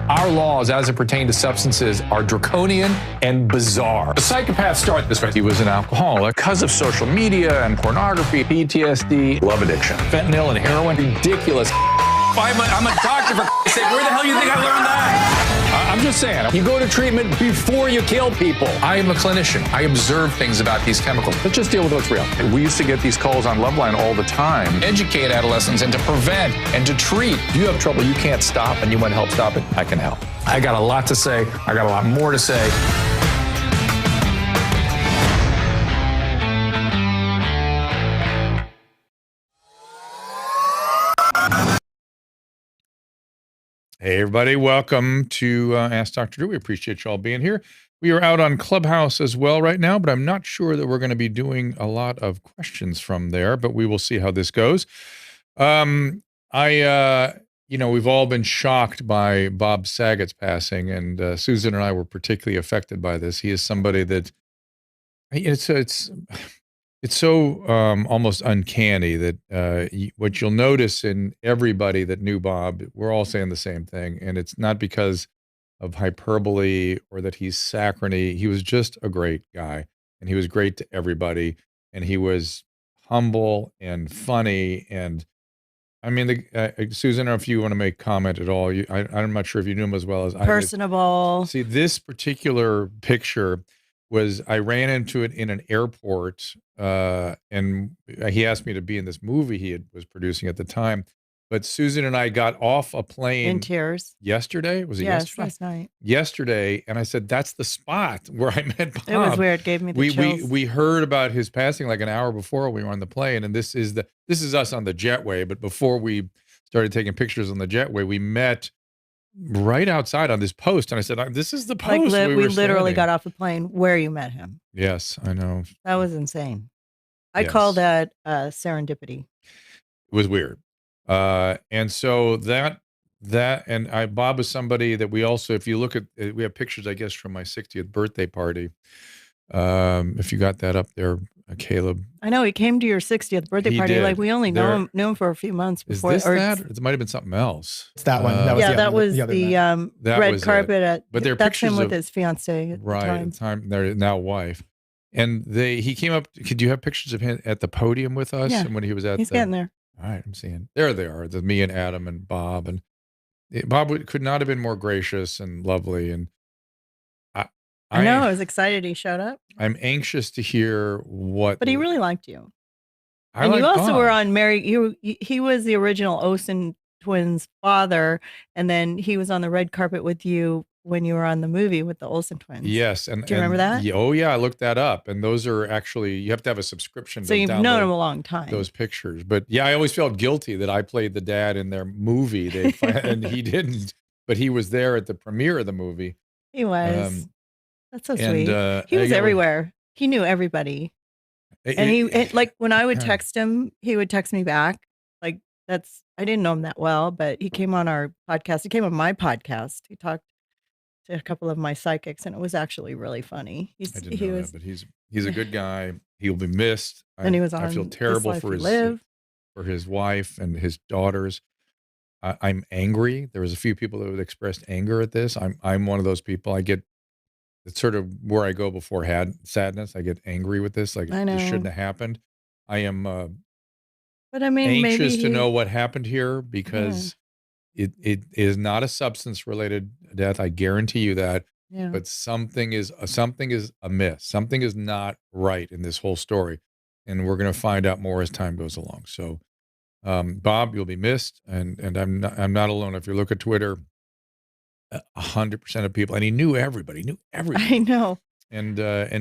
Our laws as it pertains to substances are draconian and bizarre. The psychopaths start this way. He was an alcoholic because of social media and pornography, PTSD, love addiction, fentanyl and heroin. Ridiculous. I'm a doctor, for Christ's sake. Where the hell do you think I learned that? I'm just saying, you go to treatment before you kill people. I am a clinician. I observe things about these chemicals. Let's just deal with what's real. We used to get these calls on Loveline all the time. Educate adolescents and to prevent and to treat. If you have trouble you can't stop and you want to help stop it, I can help. I got a lot to say. I got a lot more to say. Hey, everybody. Welcome to Ask Dr. Drew. We appreciate you all being here. We are out on Clubhouse as well right now, but I'm not sure that we're going to be doing a lot of questions from there, but we will see how this goes. We've all been shocked by Bob Saget's passing, and Susan and I were particularly affected by this. He is somebody that it's so almost uncanny that what you'll notice in everybody that knew Bob, we're all saying the same thing. And it's not because of hyperbole or that he's saccharine. He was just a great guy, and he was great to everybody. And he was humble and funny. And I mean, Susan, I don't know if you want to make comment at all. I'm not sure if you knew him as well as I did. Personable. See, this particular picture I ran into it in an airport, and he asked me to be in this movie he was producing at the time. But Susan and I got off a plane in tears yesterday. Was it yesterday? Last night. Yesterday, and I said that's the spot where I met Bob. It was weird. It gave me the chills. We heard about his passing like an hour before we were on the plane, and this is us on the jetway. But before we started taking pictures on the jetway, we met right outside on this post, and I said, "This is the post." We literally got off the plane where you met him. Yes, I know. That was insane. I call that serendipity. It was weird, and so Bob was somebody that we also, if you look at, we have pictures, I guess, from my 60th birthday party. If you got that up there, Caleb. I know he came to your 60th birthday party. Did. Like we only knew him for a few months before. Is this that? It might have been something else. It's that one. That was the red carpet. That's him with his fiance at the time. Their now wife. And he came up. Could you have pictures of him at the podium with us? Yeah. And when he was he's getting there. All right, I'm seeing. There they are. Me and Adam and Bob. And Bob could not have been more gracious and lovely. And I know. I was excited he showed up. I'm anxious to hear what. But he really liked you. And you also were on Mary. He was the original Olsen twins' father, and then he was on the red carpet with you when you were on the movie with the Olsen twins. Yes, do you remember that? Oh yeah, I looked that up, and those are actually, you have to have a subscription. So you've known him a long time. Those pictures, but yeah, I always felt guilty that I played the dad in their movie, and he didn't, but he was there at the premiere of the movie. He was. That's so sweet. He was everywhere. He knew everybody. And like when I would text him, he would text me back. Like I didn't know him that well, but he came on our podcast. He came on my podcast. He talked to a couple of my psychics, and it was actually really funny. I didn't know that, but he's a good guy. He'll be missed. And he was on I feel terrible for his wife and his daughters. I'm angry. There was a few people that would expressed anger at this. I'm one of those people. It's sort of where I go before sadness. I get angry with this. Like, this shouldn't have happened. I am but I mean, anxious to know what happened here because it is not a substance-related death. I guarantee you that. Yeah. But something is amiss. Something is not right in this whole story. And we're going to find out more as time goes along. So, Bob, you'll be missed. And I'm not alone. If you look at Twitter, 100% of people, and he knew everybody. I know. And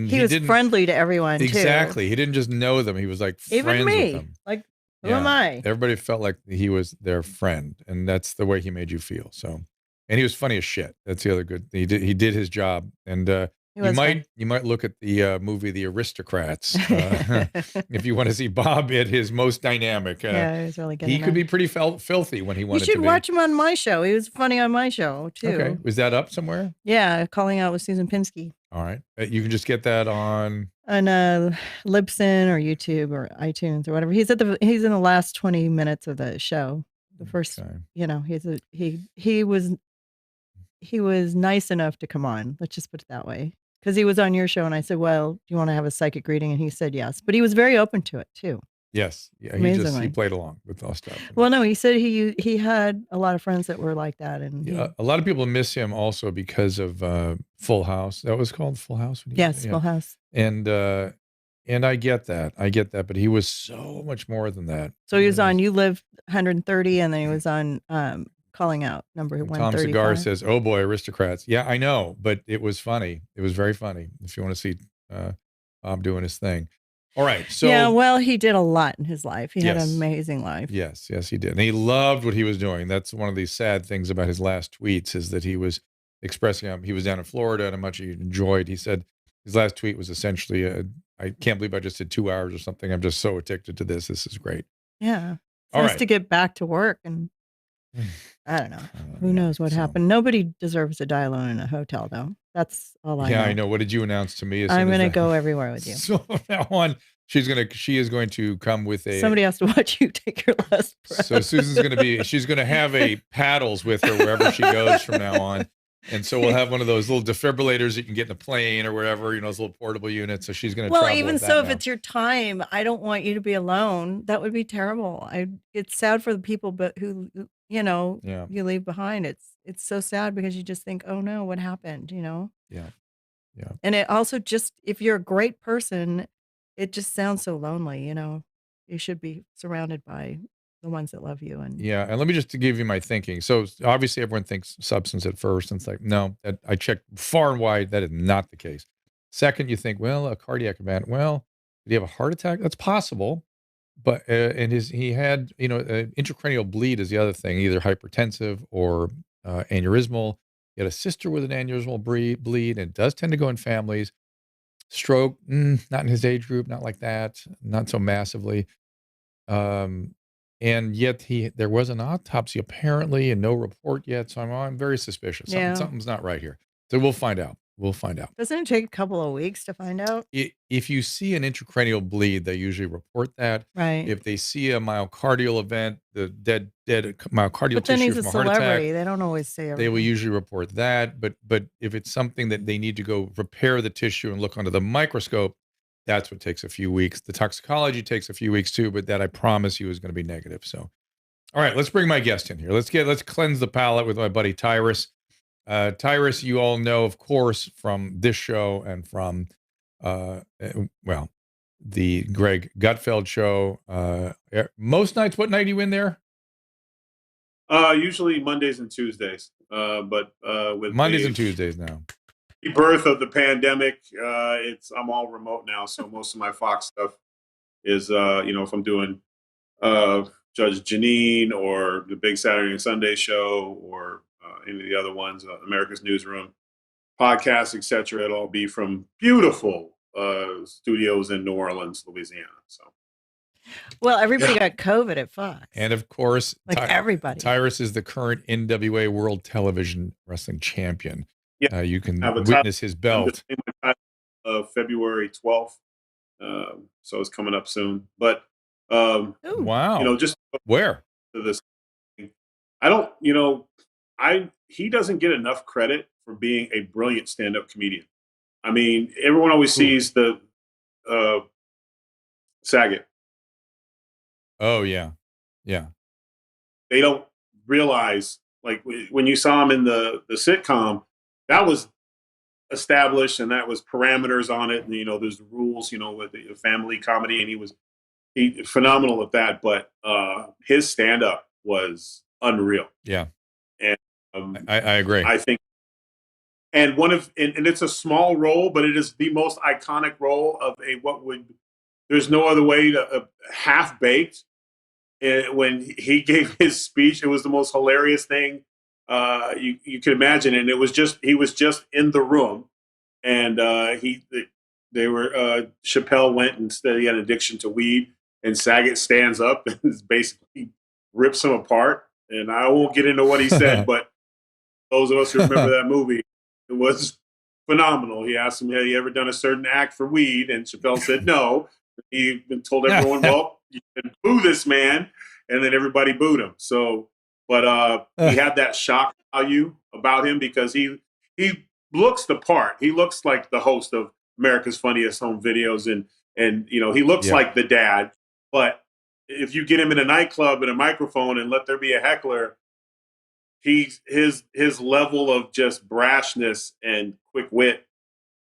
he was friendly to everyone too. Exactly. He didn't just know them. He was like friends with them. Like, who am I? Everybody felt like he was their friend, and that's the way he made you feel. So, and he was funny as shit. That's the other good. He did his job, and you might look at the movie The Aristocrats if you want to see Bob at his most dynamic. He was really good. He could be pretty filthy when he wanted to. You should watch him on my show. He was funny on my show too. Okay, was that up somewhere? Yeah, Calling Out with Susan Pinsky. All right, you can just get that on Libsyn or YouTube or iTunes or whatever. He's in the last 20 minutes of the show. The first, he he was nice enough to come on. Let's just put it that way. Because he was on your show, and I said, "Well, do you want to have a psychic reading?" And he said yes, but he was very open to it too. Yes, yeah, he played along with all stuff. Well, no, he said he had a lot of friends that were like that, and a lot of people miss him also because of Full House. That was called Full House. Yes, Full House. And I get that, but he was so much more than that. So he was on You Live 130, and then he was on Calling Out number 135. Tom Cigar says, "Oh boy, aristocrats." Yeah, I know, but it was funny. It was very funny. If you want to see Bob doing his thing. All right. So yeah, well, he did a lot in his life. He had an amazing life. Yes, he did. And he loved what he was doing. That's one of the sad things about his last tweets is that he was expressing he was down in Florida and how much he enjoyed. He said his last tweet was essentially, I can't believe I just did 2 hours or something. I'm just so addicted to this. This is great. Yeah. It's nice to get back to work, and I don't know. Who knows what happened? Nobody deserves to die alone in a hotel, though. That's all I know. Yeah, I know. What did you announce to me? I'm going to go everywhere with you. So from now on, she is going to come with somebody has to watch you take your last breath. So she's going to have a paddles with her wherever she goes from now on. And so we'll have one of those little defibrillators you can get in a plane or wherever, those little portable units. So she's going to travel even with so, that if it's your time, I don't want you to be alone. That would be terrible. It's sad for the people, but who, you leave behind. It's so sad because you just think, oh no, what happened? Yeah. And it also just, if you're a great person, it just sounds so lonely. You should be surrounded by the ones that love you. And let me just give you my thinking. So obviously everyone thinks substance at first, and it's like, no, I checked far and wide. That is not the case. Second, you think, well, a cardiac event. Well, did he have a heart attack? That's possible. But he had, intracranial bleed is the other thing, either hypertensive or aneurysmal. He had a sister with an aneurysmal bleed, and it does tend to go in families. Stroke, not in his age group, not like that, not so massively. And yet there was an autopsy apparently and no report yet. So I'm very suspicious. Something's not right here. So we'll find out. Doesn't it take a couple of weeks to find out? If you see an intracranial bleed, they usually report that. Right. If they see a myocardial event, the dead myocardial but then tissue he's from a a heart celebrity. attack, They don't always say everything. they will usually report that. But if it's something that they need to go repair the tissue and look under the microscope, that's what takes a few weeks. The toxicology takes a few weeks too, but that I promise you is going to be negative. So, all right, let's bring my guest in here. Let's cleanse the palate with my buddy Tyrus. Tyrus, you all know, of course, from this show and from, the Greg Gutfeld Show. Most nights, what night are you in there? Usually Mondays and Tuesdays. But with Mondays and Tuesdays now. The birth of the pandemic, I'm all remote now, so most of my Fox stuff is, if I'm doing Judge Janine or the Big Saturday and Sunday Show or any of the other ones, America's Newsroom, podcasts, etc. It'll all be from beautiful studios in New Orleans, Louisiana. So, well, everybody got COVID at Fox, and of course, everybody. Tyrus is the current NWA World Television Wrestling Champion. Yeah, you can witness his belt. February 12th, so it's coming up soon. But wow, just where this, he doesn't get enough credit for being a brilliant stand-up comedian. I mean, everyone always sees the Saget. Oh yeah. They don't realize, like, when you saw him in the sitcom, that was established and that was parameters on it, and there's the rules, with the family comedy, and he was phenomenal at that. But his stand-up was unreal. Yeah, and I agree. I think, and and it's a small role, but it is the most iconic role of there's no other way to Half Baked. When he gave his speech, it was the most hilarious thing you could imagine, and he was just in the room, and Chappelle went and said he had an addiction to weed, and Saget stands up and basically rips him apart. And I won't get into what he said, but those of us who remember that movie, it was phenomenal. He asked him, had he ever done a certain act for weed? And Chappelle said no. He told everyone, well, you can boo this man. And then everybody booed him. So, but he had that shock value about him because he looks the part. He looks like the host of America's Funniest Home Videos, and you know, he looks like the dad. But if you get him in a nightclub and a microphone and let there be a heckler, his level of just brashness and quick wit,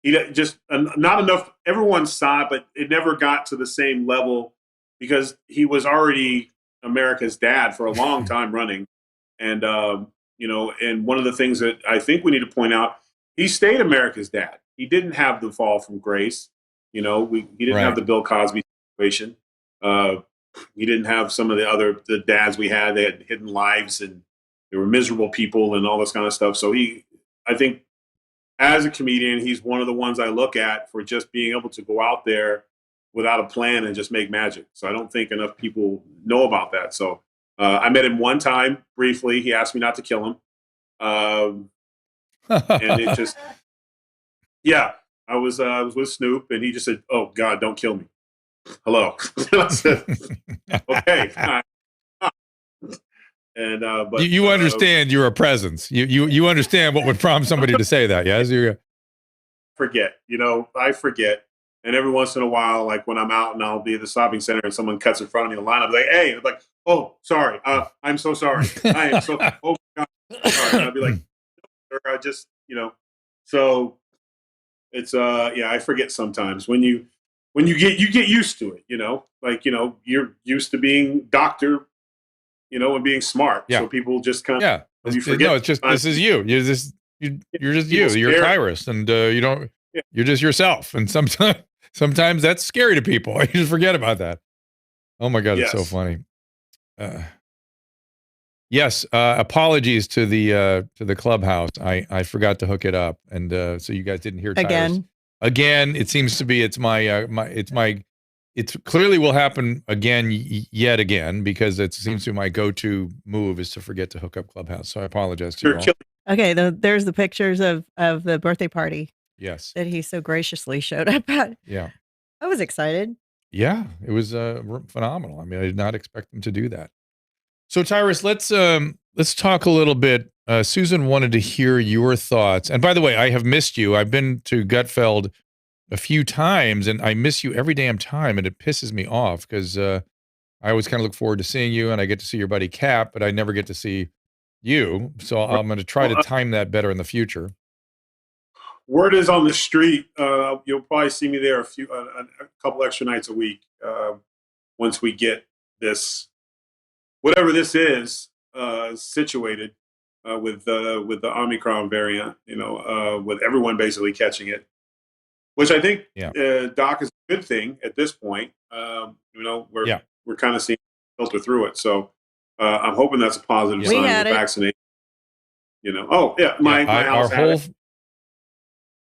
he just not enough. Everyone saw it, but it never got to the same level because he was already America's dad for a long time running. And, you know, and one of the things that I think we need to point out, he stayed America's dad. He didn't have the fall from grace. You know, he didn't have the Bill Cosby situation. He didn't have some of the dads we had. They had hidden lives and they were miserable people and all this kind of stuff. So I think as a comedian, he's one of the ones I look at for just being able to go out there without a plan and just make magic. So I don't think enough people know about that. So I met him one time briefly. He asked me not to kill him. And it just, I was with Snoop and he just said, "Oh God, don't kill me. Hello." I said, "Okay." And but you understand you're a presence. You understand what would prompt somebody to say that, yes? You forget, you know, I forget. And every once in a while, like when I'm out and I'll be at the shopping center and someone cuts in front of me in the line, I'll be like, "Hey," I'm like, "Oh, sorry. I'm so sorry. I am so oh God, sorry." And I'll be like, "No, sir, I just, you know." So it's I forget sometimes when you get used to it, you know, like, you know, you're used to being doctor, you know, and being smart. So people just kind of you forget. No, it's just this is you. You're just you. You're Tyrus, and you don't. You're just yourself. And sometimes that's scary to people. You just forget about that. Oh my God, it's so funny. Yes, apologies to the clubhouse. I forgot to hook it up, and so you guys didn't hear Tyrus. Again. It seems to be it's clearly will happen again yet again because it seems to be my go-to move is to forget to hook up Clubhouse. So I apologize to you all. Okay, there's the pictures of the birthday party. Yes, that he so graciously showed up at. Yeah, I was excited. Yeah, it was phenomenal. I mean, I did not expect them to do that. So Tyrus, let's talk a little bit. Susan wanted to hear your thoughts. And by the way, I have missed you. I've been to Gutfeld a few times, and I miss you every damn time, and it pisses me off because I always kind of look forward to seeing you, and I get to see your buddy Cap, but I never get to see you. So I'm going to try to time that better in the future. Word is on the street. You'll probably see me there a couple extra nights a week once we get this, whatever this is, situated with the Omicron variant. You know, with everyone basically catching it, which I think Doc is a good thing at this point. You know, we're kind of seeing it filter through it. So I'm hoping that's a positive sign with vaccination. You know, my house had it.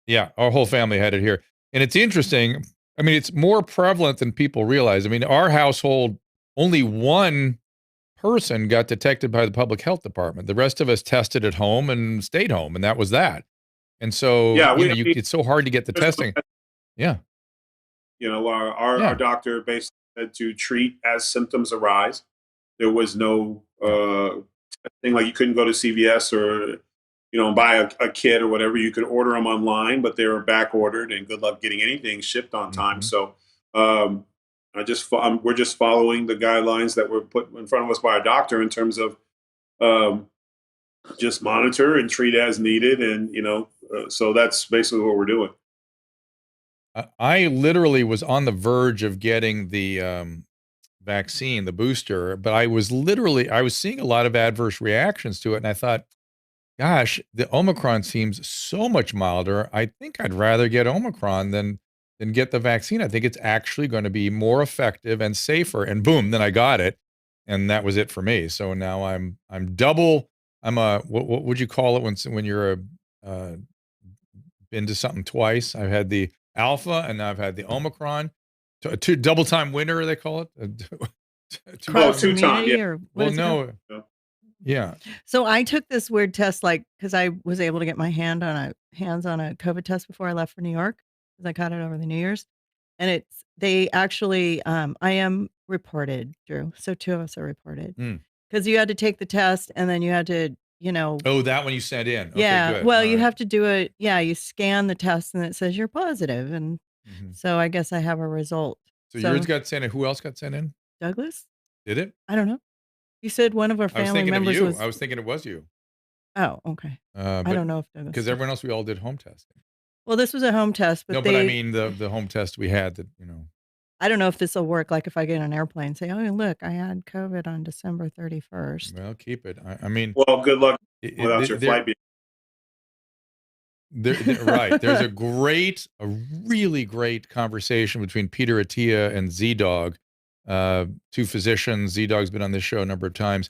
Yeah, our whole family had it here. And it's interesting. I mean, it's more prevalent than people realize. I mean, our household, only one person got detected by the public health department. The rest of us tested at home and stayed home, and that was that. And so, it's so hard to get the testing. Yeah. You know, our doctor basically said to treat as symptoms arise. There was no thing like you couldn't go to CVS or buy a kit or whatever. You could order them online, but they were back ordered, and good luck getting anything shipped on time. So we're just following the guidelines that were put in front of us by a doctor in terms of just monitor and treat as needed. And, so that's basically what we're doing. I literally was on the verge of getting the vaccine, the booster, but I was seeing a lot of adverse reactions to it. And I thought, gosh, the Omicron seems so much milder. I think I'd rather get Omicron than get the vaccine. I think it's actually going to be more effective and safer. And boom, then I got it, and that was it for me. So now I'm double. I'm a what would you call it when you're been to something twice? I've had the Alpha and I've had the Omicron. Two double time winner, they call it. Two time. Well, no. Yeah. So I took this weird test, because I was able to get my hands on a COVID test before I left for New York, because I got it over the New Year's, and they actually, I am reported, Drew. So two of us are reported because you had to take the test and then you had to Oh, that one you sent in. Okay, yeah. good. Well, you have to do it. Yeah. You scan the test and it says you're positive. And so I guess I have a result. So yours got sent in. Who else got sent in? Douglas? Did it? I don't know. You said one of our family members was. I was thinking it was you. Oh, okay. I don't know if Douglas. Because everyone else, we all did home testing. Well, this was a home test, but no, but I mean the home test we had that, I don't know if this will work. Like if I get on an airplane, say, "Oh, look, I had COVID on December 31st." Well, keep it. I mean, well, good luck without your flight being. Right. There's a really great conversation between Peter Attia and Z-Dog, two physicians. Z-Dog's been on this show a number of times,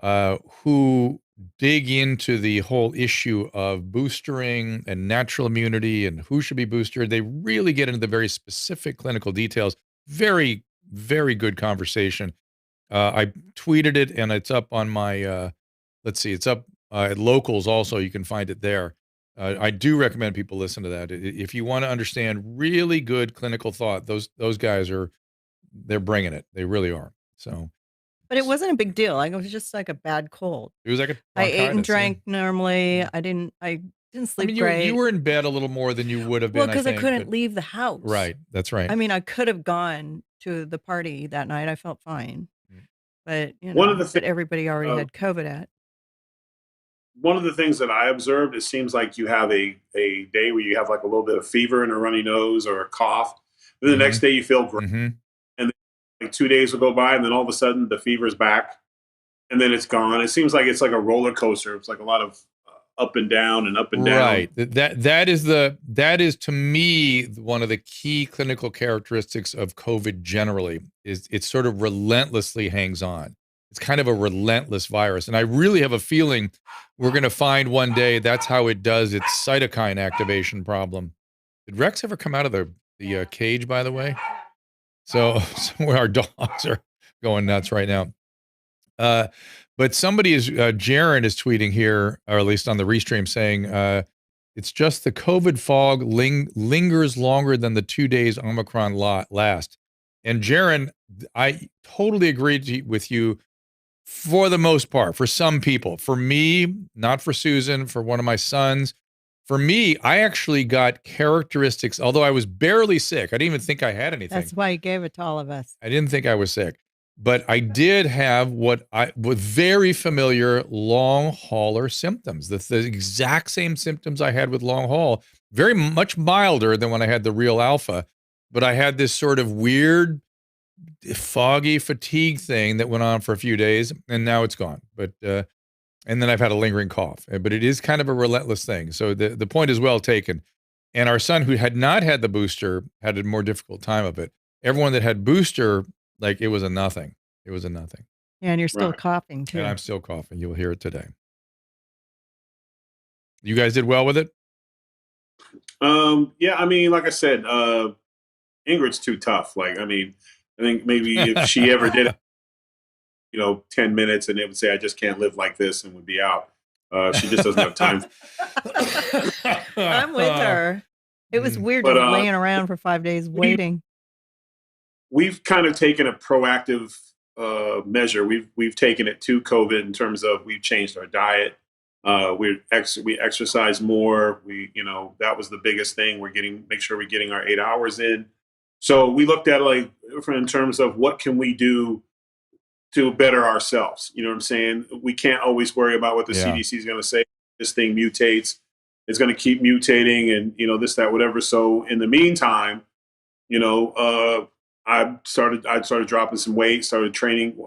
who dig into the whole issue of boostering and natural immunity and who should be boosted. They really get into the very specific clinical details. Very, very good conversation. I tweeted it and it's up on my, it's up at Locals also. You can find it there. I do recommend people listen to that. If you want to understand really good clinical thought, those guys they're bringing it. They really are. So, but it wasn't a big deal. Like it was just like a bad cold. It was like a I ate and drank normally. I didn't sleep great. You were in bed a little more than you would have been. Well, because I couldn't leave the house. Right. That's right. I mean, I could have gone to the party that night. I felt fine. But one of the that everybody already had COVID at. One of the things that I observed, it seems like you have a day where you have like a little bit of fever and a runny nose or a cough. Then the next day you feel great. And then like 2 days will go by and then all of a sudden the fever's back and then it's gone. It seems like it's like a roller coaster. It's like a lot of up and down and up and down. Right. That is to me one of the key clinical characteristics of COVID generally is it sort of relentlessly hangs on. It's kind of a relentless virus. And I really have a feeling we're going to find one day that's how it does its cytokine activation problem. Did Rex ever come out of the cage, by the way? So our dogs are going nuts right now. But somebody Jaron is tweeting here, or at least on the restream, saying it's just the COVID fog lingers longer than the 2 days Omicron last. And Jaron, I totally agree with you for the most part, for some people. For me, not for Susan, for one of my sons. For me, I actually got characteristics, although I was barely sick. I didn't even think I had anything. That's why he gave it to all of us. I didn't think I was sick. But I did have what very familiar long hauler symptoms. The exact same symptoms I had with long haul, very much milder than when I had the real alpha. But I had this sort of weird, foggy fatigue thing that went on for a few days, and now it's gone. But and then I've had a lingering cough. But it is kind of a relentless thing. So the point is well taken. And our son, who had not had the booster, had a more difficult time of it. Everyone that had booster, like it was a nothing. It was a nothing. Yeah, and you're still coughing too. And I'm still coughing. You'll hear it today. You guys did well with it? Yeah, I mean, like I said, Ingrid's too tough. Like, I mean, I think maybe if she ever did, 10 minutes and it would say, I just can't live like this and would be out. She just doesn't have time. I'm with her. It was weird just laying around for 5 days waiting. We've kind of taken a proactive measure. We've taken it to COVID in terms of we've changed our diet. We exercise more. That was the biggest thing. Make sure we're getting our 8 hours in. So we looked at it in terms of what can we do to better ourselves. You know what I'm saying? We can't always worry about what the CDC is going to say. This thing mutates. It's going to keep mutating and, this, that, whatever. So in the meantime, I started dropping some weight, started training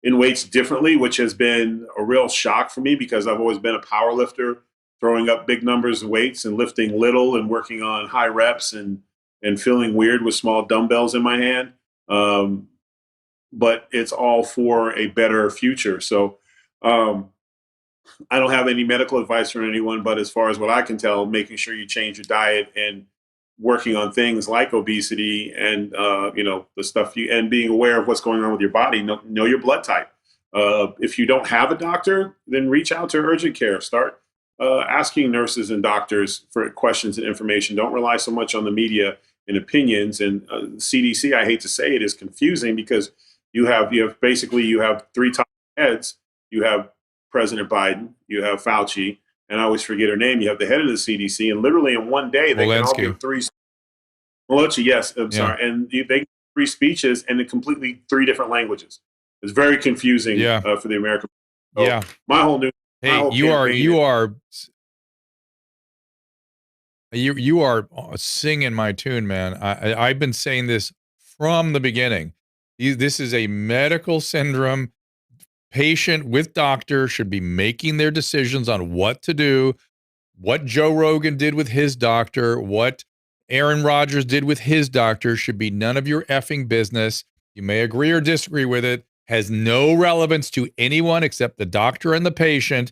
in weights differently, which has been a real shock for me because I've always been a power lifter, throwing up big numbers of weights and lifting little and working on high reps and feeling weird with small dumbbells in my hand. But it's all for a better future. So I don't have any medical advice for anyone, but as far as what I can tell, making sure you change your diet and working on things like obesity and, the stuff and being aware of what's going on with your body, know your blood type. If you don't have a doctor, then reach out to urgent care. Start asking nurses and doctors for questions and information. Don't rely so much on the media and opinions. And CDC, I hate to say it, is confusing because you have 3 top heads. You have President Biden, you have Fauci, and I always forget her name. You have the head of the CDC, and literally in one day they can all give Walensky, yes, I'm sorry, and they give 3 speeches and in completely 3 different languages. It's very confusing for the American. So my whole new. You are singing my tune, man. I've been saying this from the beginning. This is a medical syndrome. Patient with doctor should be making their decisions on what to do, what Joe Rogan did with his doctor, what Aaron Rodgers did with his doctor should be none of your effing business. You may agree or disagree with it, has no relevance to anyone except the doctor and the patient.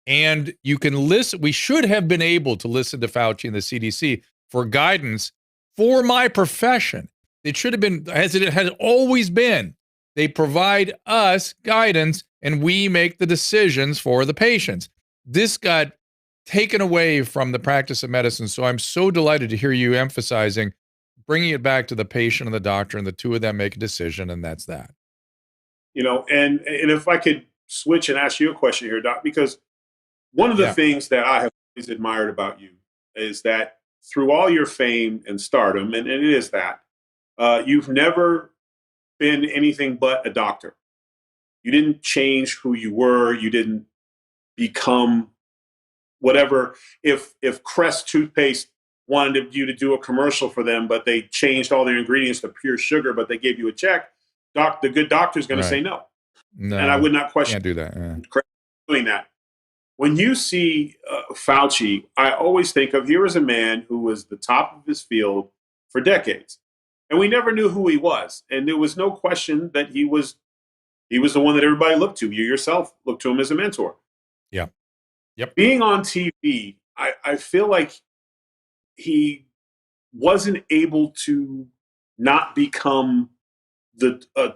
And you can listen. We should have been able to listen to Fauci and the CDC for guidance for my profession. It should have been, as it has always been. They provide us guidance and we make the decisions for the patients. This got taken away from the practice of medicine. So I'm so delighted to hear you emphasizing bringing it back to the patient and the doctor, and the 2 of them make a decision, and that's that. You know, and if I could switch and ask you a question here, Doc, because one of the things that I have always admired about you is that through all your fame and stardom, and it is that, you've never been anything but a doctor. You didn't change who you were. You didn't become whatever. If Crest toothpaste wanted you to do a commercial for them, but they changed all their ingredients to pure sugar, but they gave you a check, the good doctor's going to say no. And I would not question. Can't do that. Doing that. When you see Fauci, I always think of here is a man who was the top of his field for decades. And we never knew who he was. And there was no question that he was the one that everybody looked to. You yourself looked to him as a mentor. Yeah. Yep. Being on TV, I feel like he wasn't able to not become I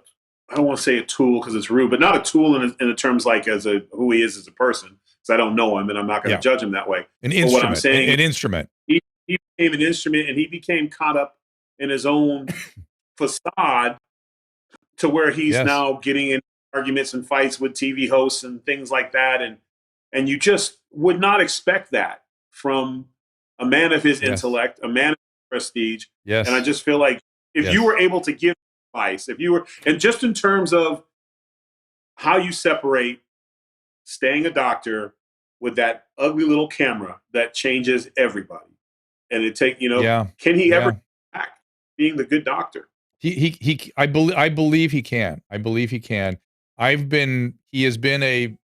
don't want to say a tool because it's rude, but not a tool in the terms like who he is as a person, because I don't know him and I'm not going to judge him that way. An instrument. What I'm saying, an instrument. He became an instrument, and he became caught up in his own facade to where he's now getting in arguments and fights with TV hosts and things like that. And you just would not expect that from a man of his intellect, a man of his prestige. Yes. And I just feel like if you were able to give advice, and just in terms of how you separate staying a doctor with that ugly little camera that changes everybody. And can he ever back being the good doctor? I believe he can. I believe he can. He has been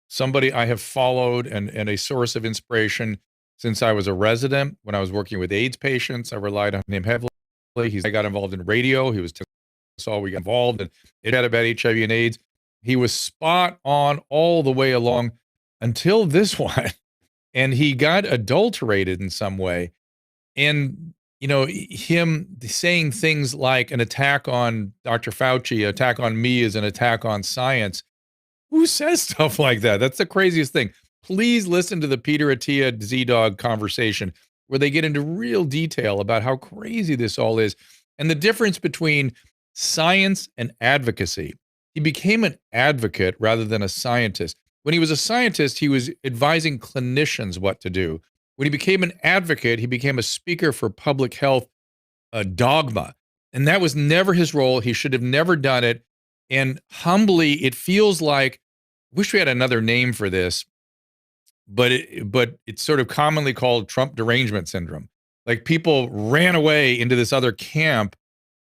somebody I have followed and a source of inspiration since I was a resident. When I was working with AIDS patients, I relied on him heavily. I got involved in radio. He was we got involved, and it had about HIV and AIDS. He was spot on all the way along until this one, and he got adulterated in some way. And him saying things like an attack on Dr. Fauci, attack on me is an attack on science. Who says stuff like that? That's the craziest thing. Please listen to the Peter Attia Z-Dog conversation where they get into real detail about how crazy this all is and the difference between science and advocacy. He became an advocate rather than a scientist. When he was a scientist, he was advising clinicians what to do. When he became an advocate, he became a speaker for public health dogma. And that was never his role. He should have never done it. And humbly, it feels like, wish we had another name for this, but it's sort of commonly called Trump derangement syndrome. Like people ran away into this other camp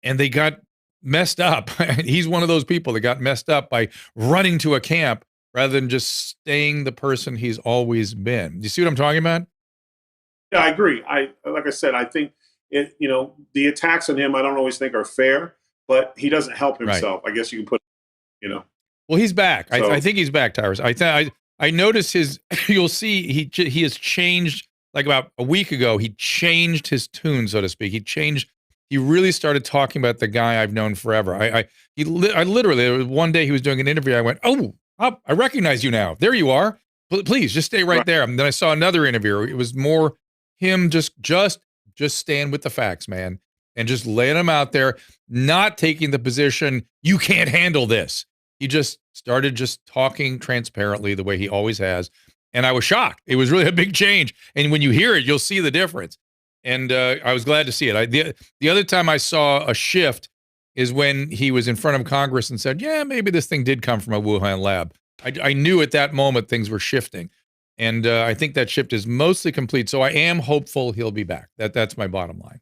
and they got messed up. He's one of those people that got messed up by running to a camp rather than just staying the person he's always been. Do you see what I'm talking about? Yeah, I agree. Like I said, I think the attacks on him, I don't always think are fair, but he doesn't help himself. Right. I guess you can put, Well, he's back. So, I think he's back, Tyrus. I noticed you'll see he has changed. Like about a week ago, he changed his tune, so to speak. He really started talking about the guy I've known forever. I literally, one day he was doing an interview. I went, I recognize you now. There you are. Please just stay right there. And then I saw another interview. It was more him just stand with the facts, man, and just laying them out there, not taking the position, you can't handle this. He just started just talking transparently the way he always has. And I was shocked. It was really a big change. And when you hear it, you'll see the difference. And I was glad to see it. The other time I saw a shift is when he was in front of Congress and said, yeah, maybe this thing did come from a Wuhan lab. I knew at that moment things were shifting. And I think that shift is mostly complete. So I am hopeful he'll be back. That's my bottom line.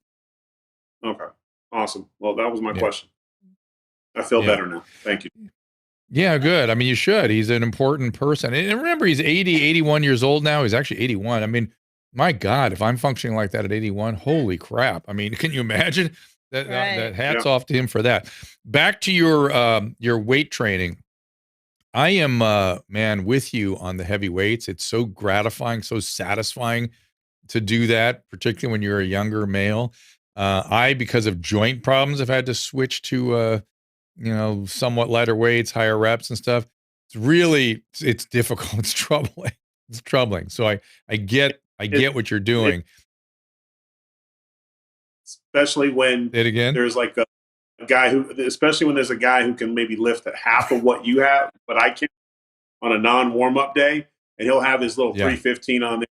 Okay. Awesome. Well, that was my question. I feel better now. Thank you. Yeah, good. I mean, you should. He's an important person. And remember, he's 81 years old now. He's actually 81. I mean, my God, if I'm functioning like that at 81, holy crap. I mean, can you imagine? That hats off to him for that. Back to your weight training. I am, man, with you on the heavy weights. It's so gratifying, so satisfying to do that, particularly when you're a younger male. Because of joint problems, have had to switch to, somewhat lighter weights, higher reps and stuff. It's difficult. It's troubling. It's troubling. So I get what you're doing. Especially when there's like a guy especially when there's a guy who can maybe lift at half of what you have, but I can't on a non-warm-up day, and he'll have his little 315 on there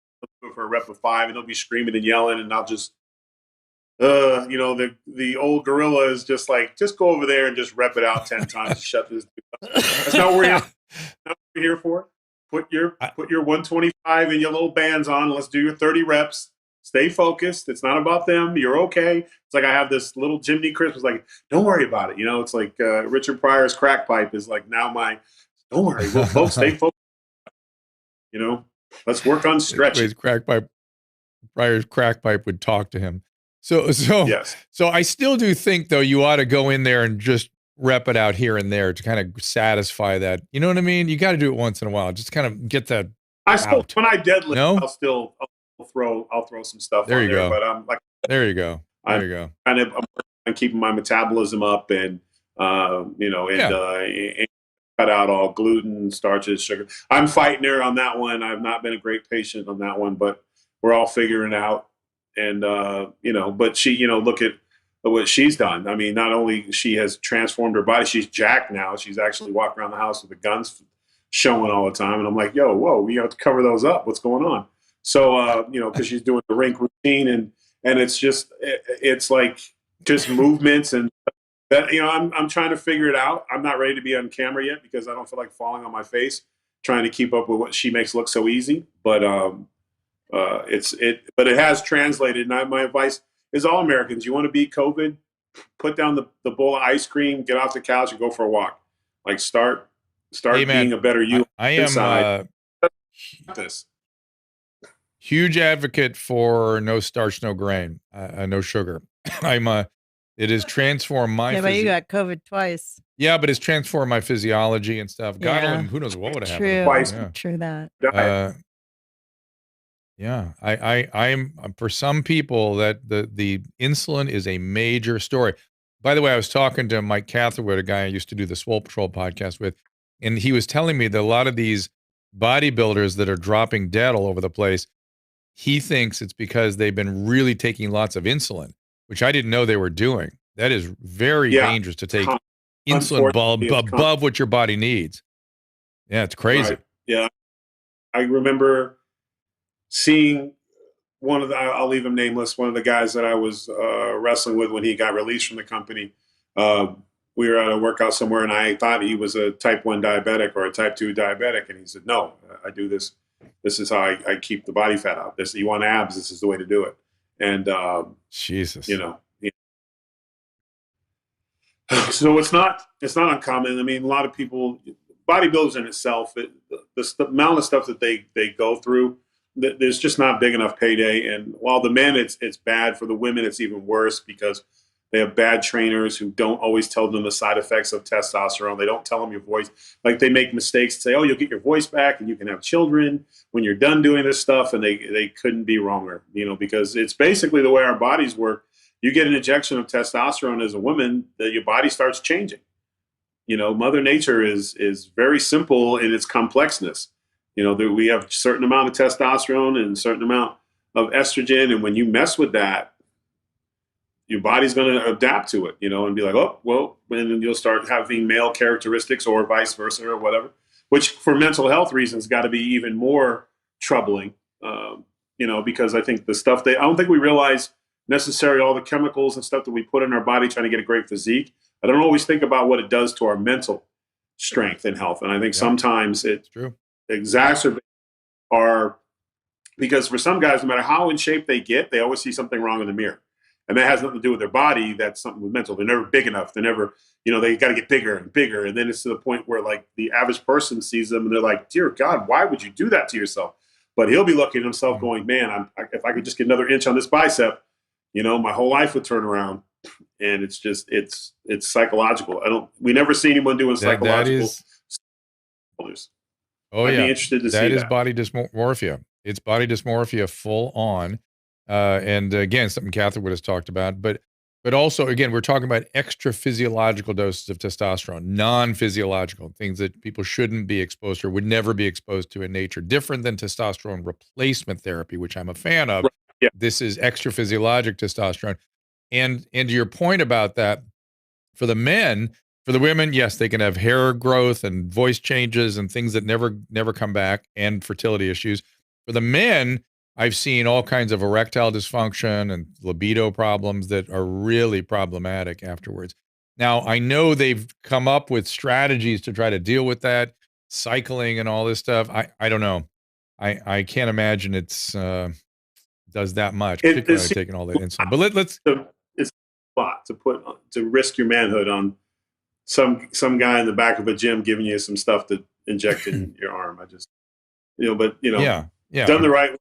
for a rep of 5, and he'll be screaming and yelling, and I'll just, the old gorilla is just like, just go over there and just rep it out 10 times and shut this. That's not what we're here for. Put your 125 and your little bands on. Let's do your 30 reps. Stay focused. It's not about them. You're okay. It's like I have this little Jiminy Christmas, like, don't worry about it. It's like Richard Pryor's crack pipe is like now don't worry. Well, folks, stay focused. Let's work on stretching. Pryor's crack pipe would talk to him. So yes. So I still do think, though, you ought to go in there and just rep it out here and there to kind of satisfy that. You know what I mean? You got to do it once in a while. Just kind of get that. When I deadlift, I'll throw some stuff there. You go. But I'm like, there you go. There you go. I'm keeping my metabolism up and cut out all gluten, starches, sugar. I'm fighting her on that one. I've not been a great patient on that one, but we're all figuring it out. And but she, look at what she's done. I mean, not only she has transformed her body, she's jacked now. She's actually walking around the house with the guns showing all the time. And I'm like, whoa, we have to cover those up. What's going on? So, because she's doing the rink routine and it's like just movements and that, I'm trying to figure it out. I'm not ready to be on camera yet because I don't feel like falling on my face trying to keep up with what she makes look so easy. But, but it has translated. And my advice is all Americans, you want to beat COVID, put down the bowl of ice cream, get off the couch and go for a walk. Like start being a better you. I am this. Huge advocate for no starch, no grain, no sugar. It has transformed my. Yeah, but you got COVID twice. Yeah, but it's transformed my physiology and stuff. God, who knows what would have happened. Twice. Yeah. True that. I'm for some people that the insulin is a major story. By the way, I was talking to Mike Catherwood, a guy I used to do the Swole Patrol podcast with, and he was telling me that a lot of these bodybuilders that are dropping dead all over the place, he thinks it's because they've been really taking lots of insulin, which I didn't know they were doing. That is very dangerous to take insulin above what your body needs. Yeah, it's crazy. Right. Yeah. I remember seeing one of I'll leave him nameless, one of the guys that I was wrestling with when he got released from the company. We were at a workout somewhere and I thought he was a type 1 diabetic or a type 2 diabetic. And he said, no, I do this. This is how I keep the body fat out. You want abs, this is the way to do it. And Jesus, so it's not uncommon. I mean, a lot of people, bodybuilders in itself, the amount of stuff that they go through, there's just not big enough payday. And while the men, it's bad, for the women, it's even worse because they have bad trainers who don't always tell them the side effects of testosterone. They don't tell them your voice. Like they make mistakes, say, oh, you'll get your voice back and you can have children when you're done doing this stuff. And they couldn't be wronger, because it's basically the way our bodies work. You get an injection of testosterone as a woman, that your body starts changing. Mother Nature is very simple in its complexness. We have a certain amount of testosterone and a certain amount of estrogen. And when you mess with that, your body's going to adapt to it, and be like, oh, well, and then you'll start having male characteristics or vice versa or whatever, which for mental health reasons got to be even more troubling, because I think I don't think we realize necessarily all the chemicals and stuff that we put in our body trying to get a great physique. I don't always think about what it does to our mental strength and health. And I think sometimes it exacerbates because for some guys, no matter how in shape they get, they always see something wrong in the mirror. And that has nothing to do with their body. That's something with mental. They're never big enough. They're never, they got to get bigger and bigger. And then it's to the point where like the average person sees them and they're like, dear God, why would you do that to yourself? But he'll be looking at himself going, man, if I could just get another inch on this bicep, my whole life would turn around. And it's just, it's psychological. We never see anyone doing psychological. I'd be interested to see that. That is body dysmorphia. It's body dysmorphia full on. And again, something Catherine would have talked about, but also, again, we're talking about extra physiological doses of testosterone, non-physiological things that people shouldn't be exposed to or would never be exposed to in nature, different than testosterone replacement therapy, which I'm a fan of. Right. Yeah. This is extra physiologic testosterone. And to your point about that, for the men, for the women, yes, they can have hair growth and voice changes and things that never come back, and fertility issues. For the men, I've seen all kinds of erectile dysfunction and libido problems that are really problematic afterwards. Now, I know they've come up with strategies to try to deal with that, cycling and all this stuff. I don't know. I can't imagine it's does that much, particularly taking all that insulin. But let's. It's a lot to risk your manhood on some guy in the back of a gym giving you some stuff to inject in your arm. I just, yeah. Done the right way.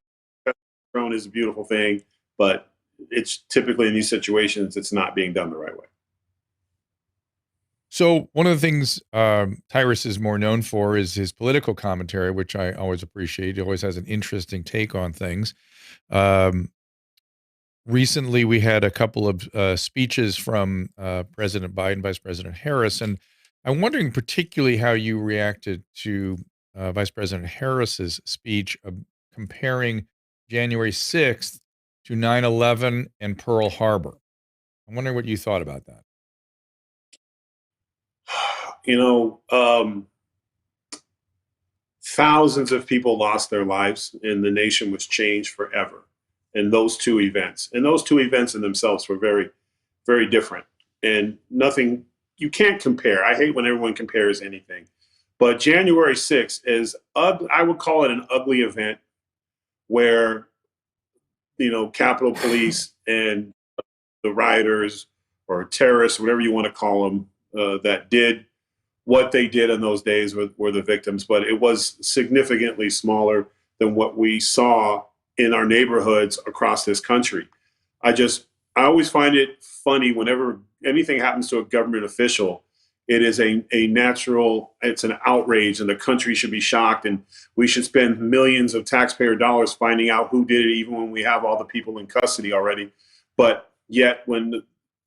Testosterone is a beautiful thing, but it's typically in these situations, it's not being done the right way. So one of the things Tyrus is more known for is his political commentary, which I always appreciate. He always has an interesting take on things. Recently, we had a couple of speeches from President Biden, Vice President Harris, and I'm wondering particularly how you reacted to Vice President Harris's speech comparing January 6th to 9/11 and Pearl Harbor. I'm wondering what you thought about that. Thousands of people lost their lives and the nation was changed forever in those two events. And those two events in themselves were very, very different and nothing, you can't compare. I hate when everyone compares anything. But January 6th is, I would call it an ugly event where, Capitol Police and the rioters or terrorists, whatever you want to call them, that did what they did in those days were the victims. But it was significantly smaller than what we saw in our neighborhoods across this country. I always find it funny whenever anything happens to a government official. It is it's an outrage, and the country should be shocked, and we should spend millions of taxpayer dollars finding out who did it, even when we have all the people in custody already. But yet when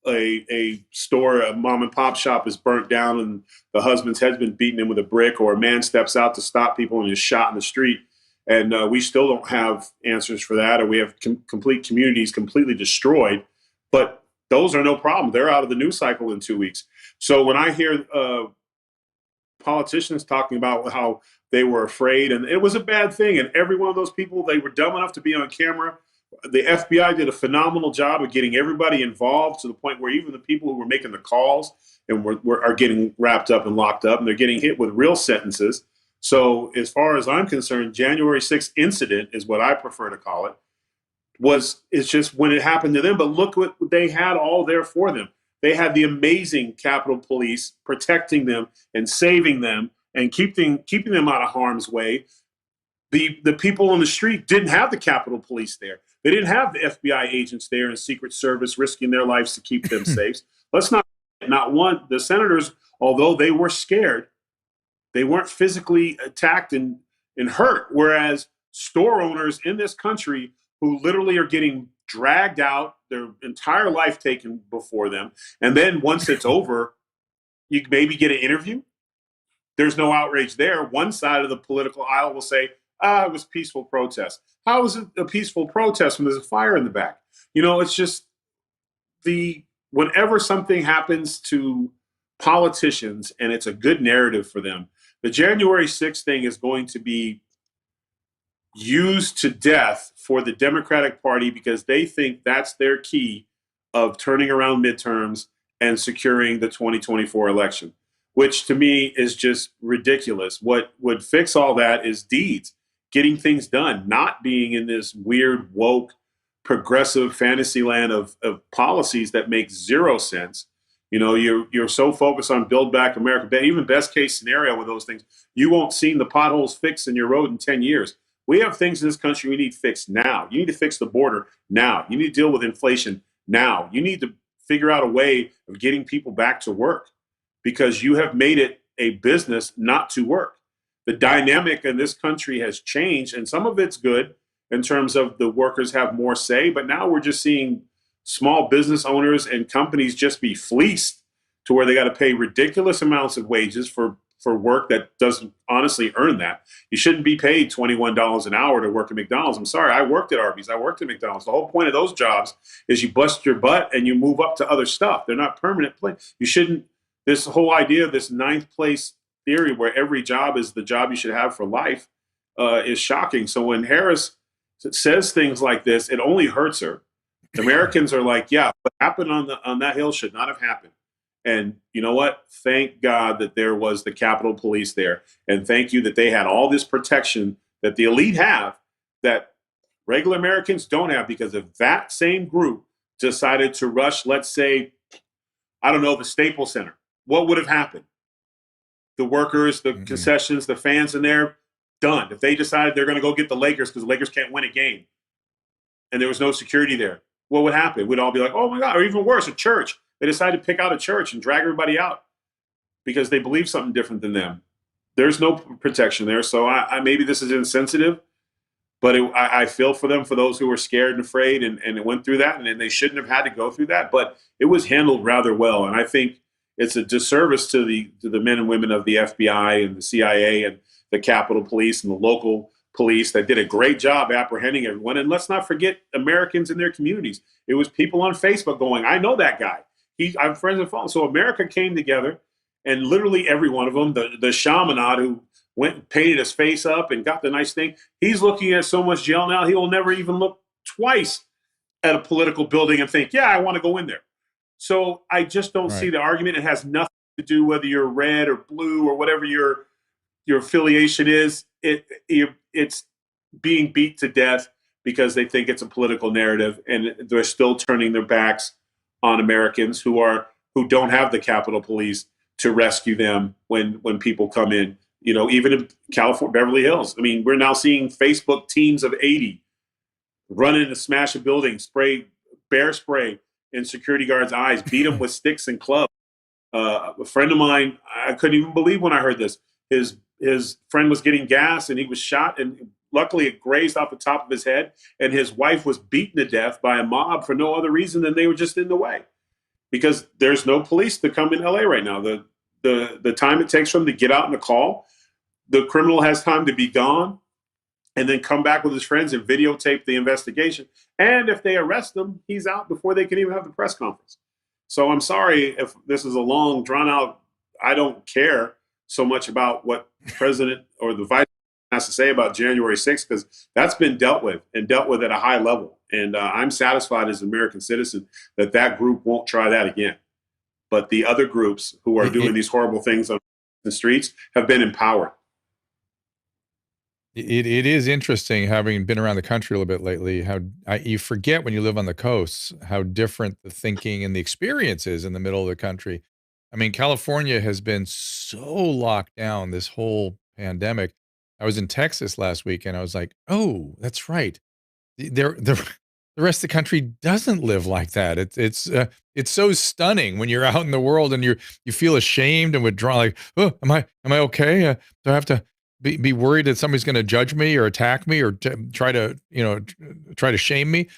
a store, a mom and pop shop is burnt down and the husband's head's been beaten in with a brick, or a man steps out to stop people and is shot in the street, and we still don't have answers for that, or we have complete communities completely destroyed. But those are no problem. They're out of the news cycle in 2 weeks. So when I hear politicians talking about how they were afraid and it was a bad thing, and every one of those people, they were dumb enough to be on camera. The FBI did a phenomenal job of getting everybody involved to the point where even the people who were making the calls and are getting wrapped up and locked up, and they're getting hit with real sentences. So as far as I'm concerned, January 6th incident is what I prefer to call it. It's just when it happened to them, but look what they had all there for them. They had the amazing Capitol Police protecting them and saving them and keeping them out of harm's way. The people on the street didn't have the Capitol Police there. They didn't have the FBI agents there and Secret Service risking their lives to keep them safe. The senators, although they were scared, they weren't physically attacked and hurt, whereas store owners in this country who literally are getting dragged out, their entire life taken before them. And then once it's over, you maybe get an interview. There's no outrage there. One side of the political aisle will say, it was peaceful protest. How is it a peaceful protest when there's a fire in the back? It's just, whenever something happens to politicians and it's a good narrative for them, the January 6th thing is going to be used to death for the Democratic Party because they think that's their key of turning around midterms and securing the 2024 election, which to me is just ridiculous. What would fix all that is deeds, getting things done, not being in this weird, woke, progressive fantasy land of policies that make zero sense. You know, you're so focused on Build Back America, even best case scenario with those things, you won't see the potholes fixed in your road in 10 years. We have things in this country we need fixed now. You need to fix the border now. You need to deal with inflation now. You need to figure out a way of getting people back to work because you have made it a business not to work. The dynamic in this country has changed, and some of it's good in terms of the workers have more say, but now we're just seeing small business owners and companies just be fleeced to where they got to pay ridiculous amounts of wages for work that doesn't honestly earn that. You shouldn't be paid $21 an hour to work at McDonald's. I'm sorry, I worked at Arby's, I worked at McDonald's. The whole point of those jobs is you bust your butt and you move up to other stuff. They're not permanent. You shouldn't, this whole idea of this ninth place theory where every job is the job you should have for life is shocking. So when Harris says things like this, it only hurts her. Americans are like, yeah, what happened on that hill should not have happened. And you know what? Thank God that there was the Capitol Police there. And thank you that they had all this protection that the elite have that regular Americans don't have, because if that same group decided to rush, let's say, I don't know, the Staples Center, what would have happened? The workers, the concessions, the fans in there, done. If they decided they're going to go get the Lakers because the Lakers can't win a game and there was no security there, what would happen? We'd all be like, oh my God, or even worse, a church. They decided to pick out a church and drag everybody out because they believe something different than them. There's no protection there. So I maybe this is insensitive, but I feel for them, for those who were scared and afraid and it went through that, and they shouldn't have had to go through that, but it was handled rather well. And I think it's a disservice to the men and women of the FBI and the CIA and the Capitol Police and the local police that did a great job apprehending everyone. And let's not forget Americans in their communities. It was people on Facebook going, I know that guy. I'm friends and followers. So America came together, and literally every one of them, the shamanad who went and painted his face up and got the nice thing, he's looking at so much jail now, he will never even look twice at a political building and think, yeah, I want to go in there. So I just don't see the argument. It has nothing to do whether you're red or blue or whatever your affiliation is. It's being beat to death because they think it's a political narrative, and they're still turning their backs on Americans who don't have the Capitol Police to rescue them when people come in. You know, even in California, Beverly Hills. I mean, we're now seeing Facebook teams of 80 run in to smash a building, bear spray in security guards' eyes, beat them with sticks and clubs. A friend of mine, I couldn't even believe when I heard this. His friend was getting gas and he was shot, and luckily it grazed off the top of his head, and his wife was beaten to death by a mob for no other reason than they were just in the way, because there's no police to come in LA right now. The time it takes for them to get out in a call, the criminal has time to be gone and then come back with his friends and videotape the investigation. And if they arrest him, he's out before they can even have the press conference. So I'm sorry if this is a long, drawn out, I don't care so much about what president or the vice has to say about January 6th, because that's been dealt with at a high level. And I'm satisfied as an American citizen that group won't try that again. But the other groups who are doing these horrible things on the streets have been empowered. It is interesting, having been around the country a little bit lately, how you forget when you live on the coasts how different the thinking and the experience is in the middle of the country. I mean, California has been so locked down this whole pandemic. I was in Texas last week and I was like, oh, that's right. The rest of the country doesn't live like that. It's so stunning when you're out in the world and you feel ashamed and withdrawn. Like, oh, am I okay? Do I have to be worried that somebody's going to judge me or attack me or try to shame me?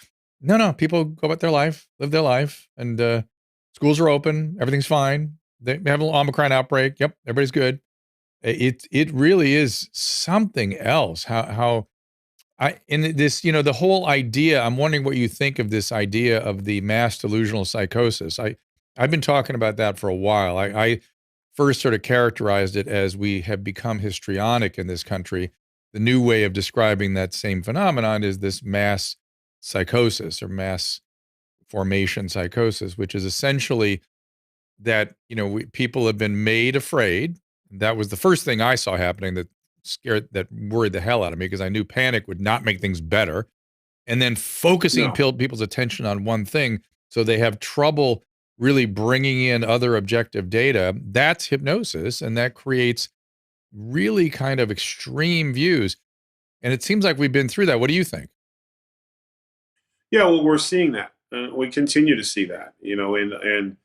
No. People go about their life, live their life, and schools are open. Everything's fine. They have a little Omicron outbreak. Yep, everybody's good. It really is something else. How in this, the whole idea, I'm wondering what you think of this idea of the mass delusional psychosis. I've been talking about that for a while. I first sort of characterized it as we have become histrionic in this country. The new way of describing that same phenomenon is this mass psychosis or mass formation psychosis, which is essentially that, people have been made afraid. That was the first thing I saw happening that worried the hell out of me, because I knew panic would not make things better. And then focusing people's attention on one thing so they have trouble really bringing in other objective data, that's hypnosis, and that creates really kind of extreme views. And it seems like we've been through that. What do you think? Yeah, well, we're seeing that. We continue to see that, and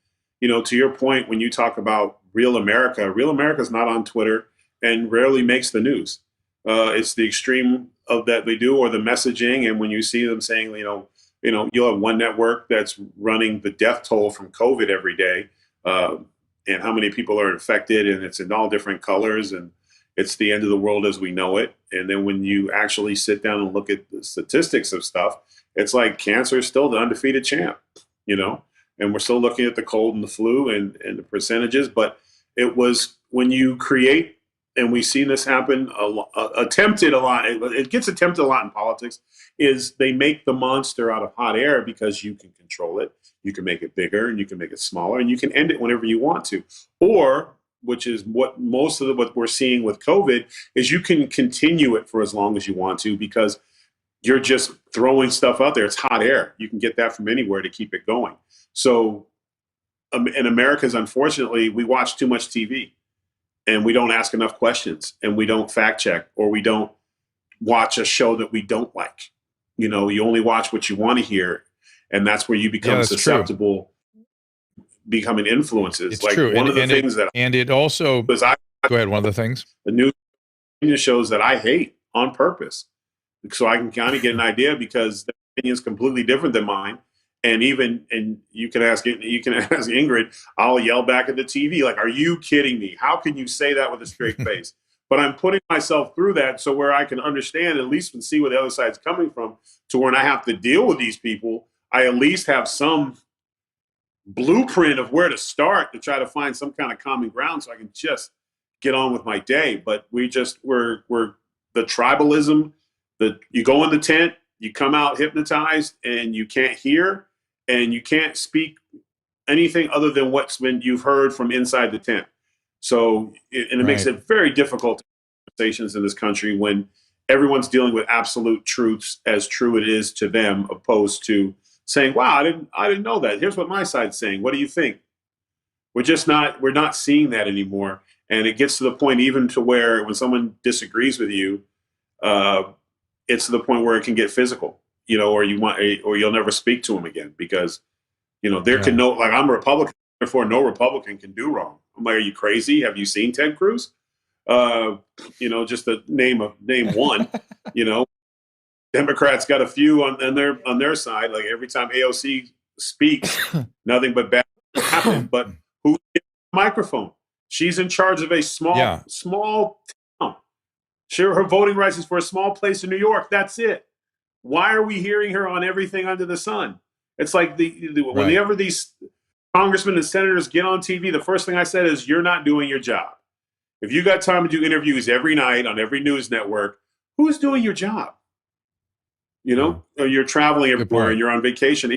to your point, when you talk about real America is not on Twitter and rarely makes the news. It's the extreme of that they do, or the messaging. And when you see them saying, you'll have one network that's running the death toll from COVID every day, and how many people are infected, and it's in all different colors, and it's the end of the world as we know it. And then when you actually sit down and look at the statistics of stuff, it's like cancer is still the undefeated champ, and we're still looking at the cold and the flu and the percentages. But it was when you create, and we see this happen, attempted a lot. It gets attempted a lot in politics, is they make the monster out of hot air because you can control it. You can make it bigger and you can make it smaller, and you can end it whenever you want to. Or, which is what most of what we're seeing with COVID, is you can continue it for as long as you want to, because you're just throwing stuff out there. It's hot air. You can get that from anywhere to keep it going. So in America's, unfortunately, we watch too much TV. And we don't ask enough questions, and we don't fact check, or we don't watch a show that we don't like. You only watch what you want to hear, and that's where you become susceptible, becoming influences. It's true. One of the things that, and it also, go ahead. One of the things, the news shows that I hate on purpose, so I can kind of get an idea, because their opinion is completely different than mine. And you can ask Ingrid, I'll yell back at the TV, like, are you kidding me? How can you say that with a straight face? But I'm putting myself through that so where I can understand, at least, and see where the other side's coming from, to when I have to deal with these people, I at least have some blueprint of where to start to try to find some kind of common ground so I can just get on with my day. But we're the tribalism, you go in the tent, you come out hypnotized, and you can't hear, and you can't speak anything other than you've heard from inside the tent. So, it makes it very difficult conversations in this country when everyone's dealing with absolute truths as true it is to them, opposed to saying, wow, I didn't know that. Here's what my side's saying. What do you think? We're not seeing that anymore. And it gets to the point even to where when someone disagrees with you, it's to the point where it can get physical, or you'll never speak to them again, because, can know, like, I'm a Republican, therefore no Republican can do wrong. I'm like, are you crazy? Have you seen Ted Cruz? Just to name one, Democrats got a few on their side. Like, every time AOC speaks, nothing but bad happen. But who gets the microphone? She's in charge of a small town. Her voting rights is for a small place in New York. That's it. Why are we hearing her on everything under the sun? It's like whenever these congressmen and senators get on TV, the first thing I said is, you're not doing your job. If you got time to do interviews every night on every news network, who's doing your job? Or you're traveling everywhere and you're on vacation.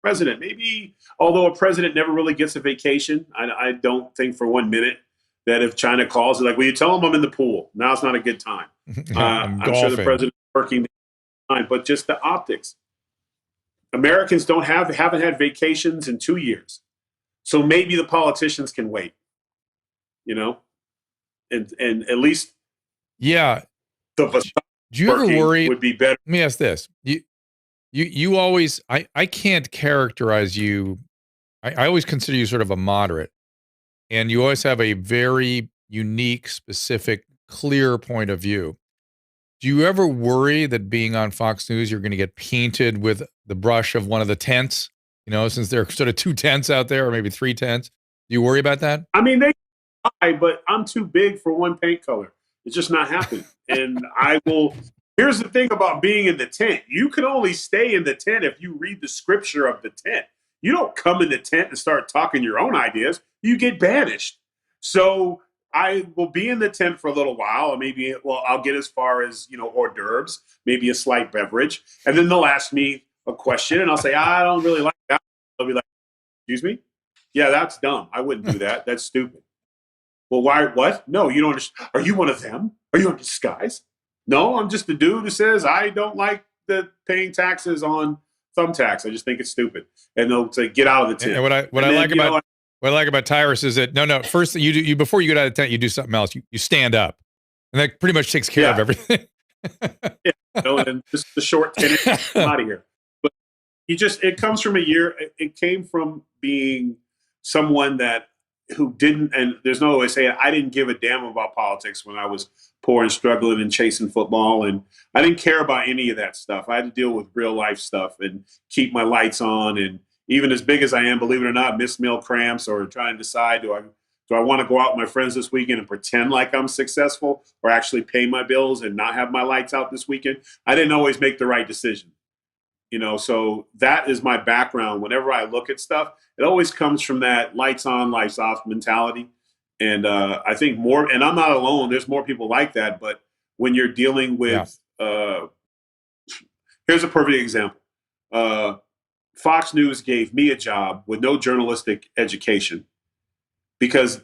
President, maybe, although a president never really gets a vacation, I don't think for 1 minute that if China calls, like, will you tell them I'm in the pool? Now's not a good time. I'm sure the president's working time, but just the optics. Americans haven't had vacations in 2 years. So maybe the politicians can wait, and at least. Yeah. Do you ever worry? Would be better. Let me ask this. You always, I can't characterize you. I always consider you sort of a moderate, and you always have a very unique, specific, clear point of view. Do you ever worry that being on Fox News, you're going to get painted with the brush of one of the tents, since there are sort of 2 tents out there, or maybe 3 tents? Do you worry about that? I mean, they try, but I'm too big for one paint color. It's just not happening. And I will Here's the thing about being in the tent. You can only stay in the tent if you read the scripture of the tent. You don't come in the tent and start talking your own ideas. You get banished. So I will be in the tent for a little while. Or maybe, I'll get as far as, hors d'oeuvres, maybe a slight beverage. And then they'll ask me a question and I'll say, I don't really like that. They'll be like, excuse me? Yeah, that's dumb. I wouldn't do that. That's stupid. Well, why? What? No, you don't understand. Are you one of them? Are you in disguise? No, I'm just the dude who says I don't like the paying taxes on thumbtacks. I just think it's stupid. And they'll say, get out of the tent. And what I like about Tyrus is that no, first you before you get out of the tent, you do something else. You stand up, and that pretty much takes care of everything. Yeah, and just the short tenure, I'm out of here. But it comes from it came from being someone who didn't, and there's no way to say it, I didn't give a damn about politics when I was poor and struggling and chasing football. And I didn't care about any of that stuff. I had to deal with real life stuff and keep my lights on. And even as big as I am, believe it or not, miss meal cramps or trying to decide, do I want to go out with my friends this weekend and pretend like I'm successful or actually pay my bills and not have my lights out this weekend? I didn't always make the right decision. So that is my background. Whenever I look at stuff, it always comes from that lights on, lights off mentality. And I think more, and I'm not alone, there's more people like that. But when you're dealing with, here's a perfect example. Fox News gave me a job with no journalistic education because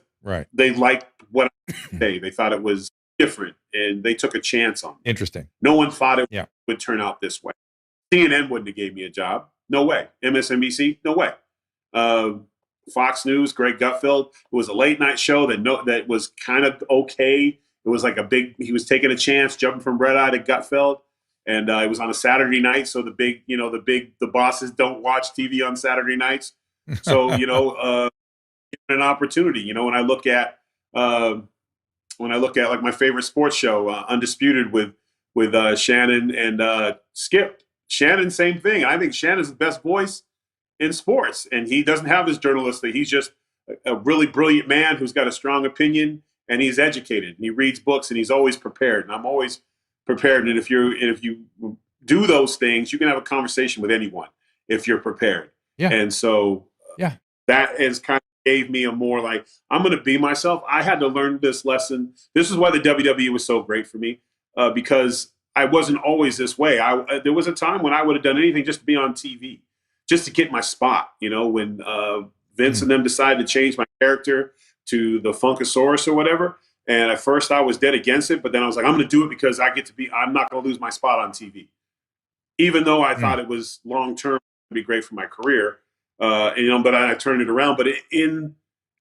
they liked what I say. They thought it was different and they took a chance on me. Interesting. No one thought it would turn out this way. CNN wouldn't have gave me a job. No way. MSNBC, no way. Fox News, Greg Gutfeld, it was a late night show that was kind of okay. It was like he was taking a chance, jumping from red eye to Gutfeld. And it was on a Saturday night. So the bosses don't watch TV on Saturday nights. So, an opportunity, when I look at like my favorite sports show, Undisputed with Shannon and Skip. Shannon, same thing. I think Shannon's the best voice in sports, and he doesn't have his journalistic. He's just a really brilliant man who's got a strong opinion, and he's educated. And he reads books, and he's always prepared. And I'm always prepared. And if you do those things, you can have a conversation with anyone if you're prepared. Yeah. And so that has kind of gave me a more like, I'm going to be myself. I had to learn this lesson. This is why the WWE was so great for me, because I wasn't always this way. There was a time when I would have done anything just to be on TV, just to get my spot. When Vince and them decided to change my character to the Funkasaurus or whatever. And at first I was dead against it, but then I was like, I'm going to do it because I'm not going to lose my spot on TV. Even though I thought it was long-term to be great for my career. But I turned it around. But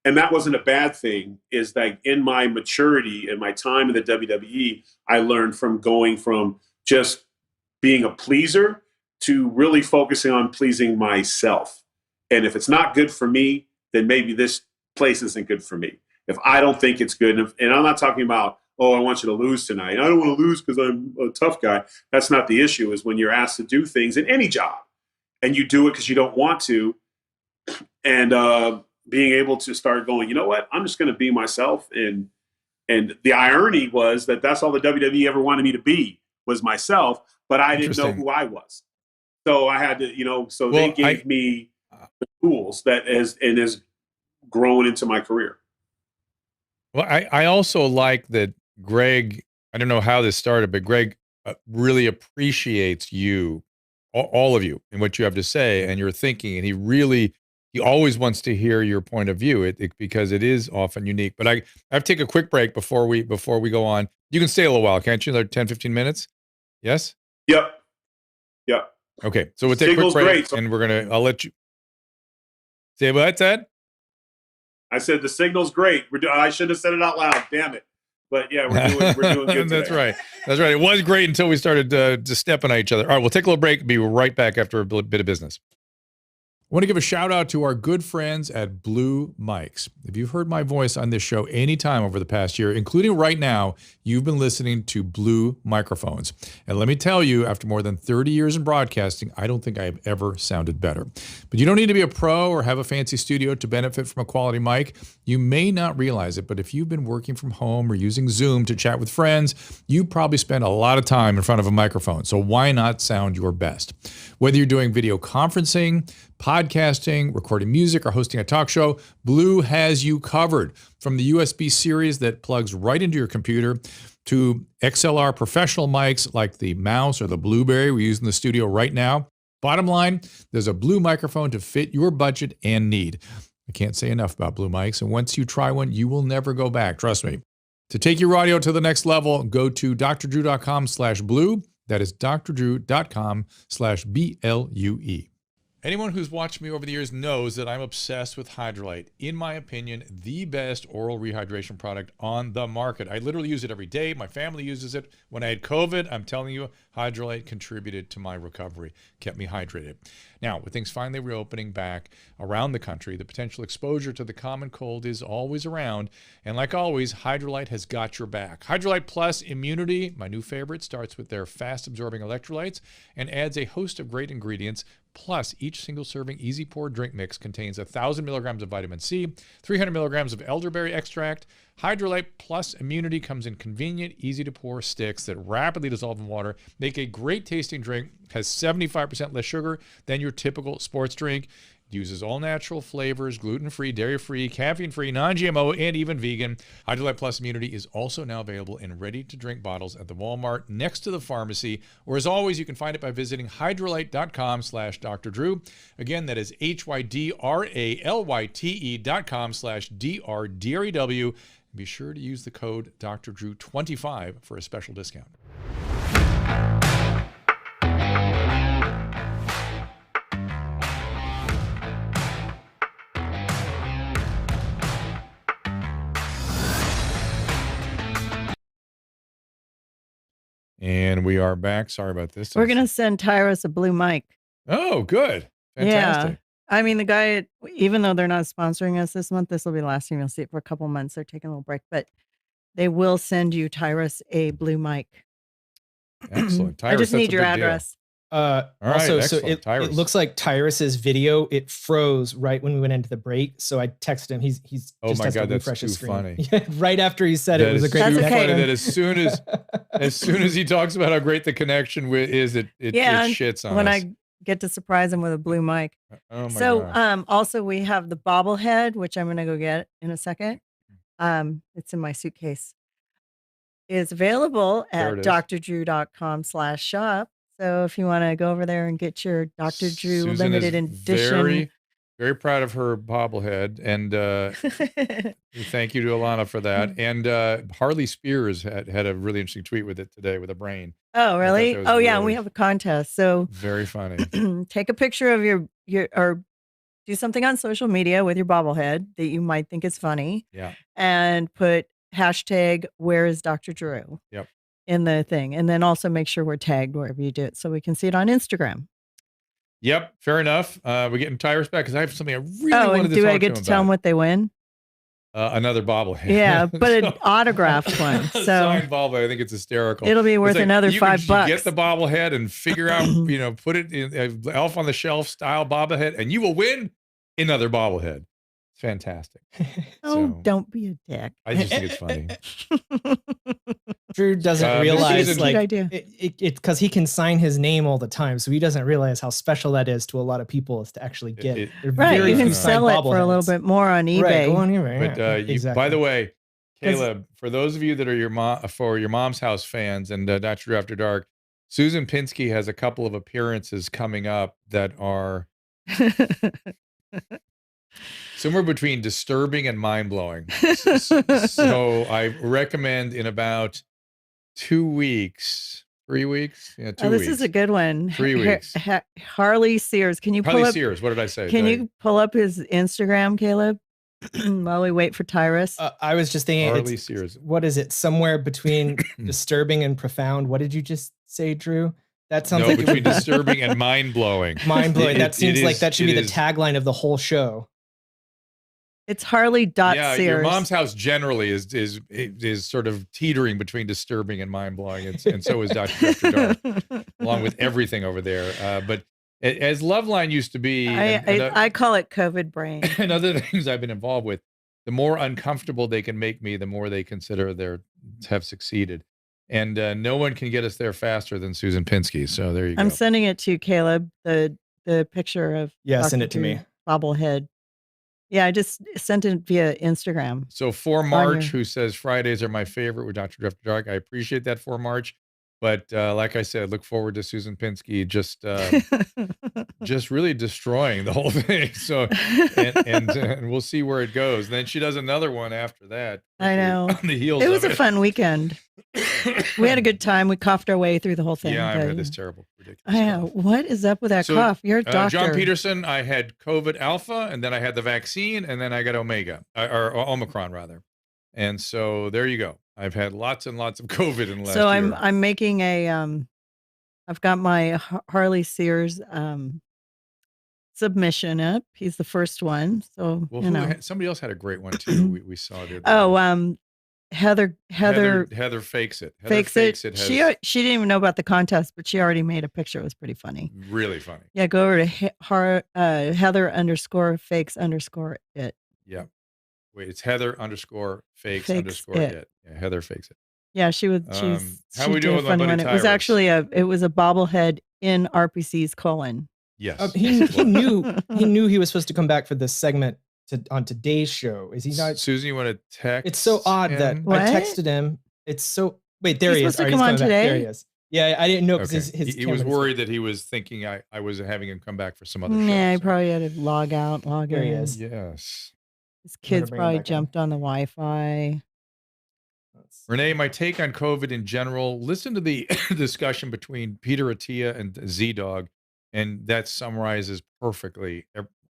and that wasn't a bad thing, is that in my maturity and my time in the WWE, I learned from going from just being a pleaser to really focusing on pleasing myself. And if it's not good for me, then maybe this place isn't good for me. If I don't think it's good, and I'm not talking about, I want you to lose tonight. I don't want to lose because I'm a tough guy. That's not the issue, is when you're asked to do things in any job and you do it because you don't want to, and being able to start going, you know what, I'm just going to be myself. And the irony was that's all the WWE ever wanted me to be, was myself, but I didn't know who I was. So I had to, they gave me the tools that has grown into my career. Well, I also like that Greg, I don't know how this started, but Greg really appreciates you, all of you, and what you have to say and your thinking. And he always wants to hear your point of view because it is often unique. But I have to take a quick break before we go on. You can stay a little while, can't you? Like 10, 15 minutes? Yes? Yep. Okay. So we'll take a quick break and I'll let you say what, Ted? I said the signal's great. I should have said it out loud. Damn it! But yeah, we're doing good. That's right. It was great until we started to step on each other. All right, we'll take a little break. Be right back after a bit of business. I want to give a shout out to our good friends at Blue Mics. If you've heard my voice on this show anytime over the past year, including right now, you've been listening to Blue microphones. And let me tell you, after more than 30 years in broadcasting, I don't think I have ever sounded better. But you don't need to be a pro or have a fancy studio to benefit from a quality mic. You may not realize it, but if you've been working from home or using Zoom to chat with friends, you probably spend a lot of time in front of a microphone. So why not sound your best? Whether you're doing video conferencing, podcasting, recording music, or hosting a talk show, Blue has you covered. From the USB series that plugs right into your computer to XLR professional mics like the Mouse or the Blueberry we use in the studio right now. Bottom line, there's a Blue microphone to fit your budget and need. I can't say enough about Blue mics, and once you try one, you will never go back. Trust me. To take your audio to the next level, go to drdrew.com/blue. That is drdrew.com/BLUE. Anyone who's watched me over the years knows that I'm obsessed with Hydralyte. In my opinion, the best oral rehydration product on the market. I literally use it every day. My family uses it. When I had COVID, I'm telling you, Hydralyte contributed to my recovery, kept me hydrated. Now, with things finally reopening back around the country, the potential exposure to the common cold is always around. And like always, Hydralyte has got your back. Hydralyte Plus Immunity, my new favorite, starts with their fast-absorbing electrolytes and adds a host of great ingredients. Plus, each single serving easy pour drink mix contains 1,000 milligrams of vitamin C, 300 milligrams of elderberry extract. Hydralyte Plus Immunity comes in convenient, easy to pour sticks that rapidly dissolve in water, make a great tasting drink, has 75% less sugar than your typical sports drink. Uses all natural flavors, gluten-free, dairy-free, caffeine-free, non-GMO, and even vegan. Hydralyte Plus Immunity is also now available in ready-to-drink bottles at the Walmart next to the pharmacy. Or as always, you can find it by visiting hydralyte.com/drdrew. Again, that is hydralyte.com/drdrew. Be sure to use the code DrDrew25 for a special discount. And we are back. Sorry about this. We're going to send Tyrus a Blue mic. Oh, good. Fantastic. Yeah. I mean, the guy, even though they're not sponsoring us this month, this will be the last time you'll see it for a couple months. They're taking a little break, but they will send you, Tyrus, a Blue mic. Excellent. Tyrus, I just need your address. All right, also, so it looks like Tyrus's video, it froze right when we went into the break. So I texted him. He's just has to refresh his screen. Funny. Right after he said it was a great connection. Funny that as soon as he talks about how great the connection is, it shits on when us. I get to surprise him with a Blue mic. Oh my gosh. Also we have the bobblehead, which I'm going to go get in a second. It's in my suitcase. It's available at drdrew.com/shop. So if you want to go over there and get your Dr. Drew Susan limited is edition. Very, very proud of her bobblehead. And thank you to Alana for that. And Harley Spears had a really interesting tweet with it today with a brain. Oh, really? Oh, yeah. And we have a contest. So very funny. Take a picture of your or do something on social media with your bobblehead that you might think is funny. Yeah. And put hashtag where is Dr. Drew. Yep. In the thing. And then also make sure we're tagged wherever you do it so we can see it on Instagram. Yep, fair enough. We're getting Tyrus back because I have something I really wanted to talk to him about. Do I get to tell them what they win? Another bobblehead. Yeah, but an autographed one. So signed bobblehead. I think it's hysterical. It'll be worth another $5. Get the bobblehead and figure out, put it in Elf on the Shelf style bobblehead, and you will win another bobblehead. It's fantastic. Don't be a dick. I just think it's funny. Drew doesn't realize it's because he can sign his name all the time, so he doesn't realize how special that is to a lot of people is to actually get it. Right, you can sell it for a little bit more on eBay. Right, go on eBay. But exactly. By the way, Caleb, for those of you that are your mom's house fans and Dr. Drew After Dark, Susan Pinsky has a couple of appearances coming up that are somewhere between disturbing and mind-blowing. So I recommend in about 2 weeks, 3 weeks. Yeah, 2 weeks. This is a good one. 3 weeks. Harley Sears. Can you pull Harley up? Sears. What did I say? Can you pull up his Instagram, Caleb, while we wait for Tyrus? I was just thinking, Harley Sears. What is it? Somewhere between disturbing and profound. What did you just say, Drew? That sounds like between disturbing and mind-blowing. Mind-blowing. That seems like that should be the tagline of the whole show. It's Harley Sears. Your mom's house generally is sort of teetering between disturbing and mind-blowing, and so is Dr. After Dark, along with everything over there. But as Loveline used to be, I call it COVID brain. And other things I've been involved with, the more uncomfortable they can make me, the more they consider have succeeded. And no one can get us there faster than Susan Pinsky. So there you go. I'm sending it to Caleb, the picture of send it to me. Bobblehead. Yeah, I just sent it via Instagram. So for March, who says Fridays are my favorite with Dr. After Dark, I appreciate that for March. But like I said, look forward to Susan Pinsky just really destroying the whole thing. So and we'll see where it goes. And then she does another one after that. I know. On the heels it was a fun weekend. We had a good time. We coughed our way through the whole thing. Yeah, I read this terrible, ridiculous I know. What is up with that cough? You're a doctor. John Peterson, I had COVID Alpha, and then I had the vaccine, and then I got or Omicron, rather. And so there you go. I've had lots and lots of COVID in the last year. I'm making I've got my Harley Sears submission up. He's the first one. So somebody else had a great one too. We saw the other day. Heather fakes it. Fakes it. She didn't even know about the contest, but she already made a picture. It was pretty funny. Really funny. Yeah, go over to Heather_fakes_it. Yeah. Wait, it's Heather_fakes_it. Yeah, Heather fakes it. Yeah, she was. How we doing with my buddy Tyrus? It was actually a bobblehead in RPC's colon. Yes. He knew he was supposed to come back for this segment on today's show. Is he not? Susan, you want to text? It's so odd that I texted him. It's so wait. There he is. Supposed to come on today? There he is. Yeah, I didn't know because he was worried that he was thinking I was having him come back for some other show. Yeah, he probably had to log out, log in. There he is. Yes. His kids probably jumped on the Wi-Fi. Renee, my take on COVID in general, listen to the discussion between Peter Attia and Z-Dog, and that summarizes perfectly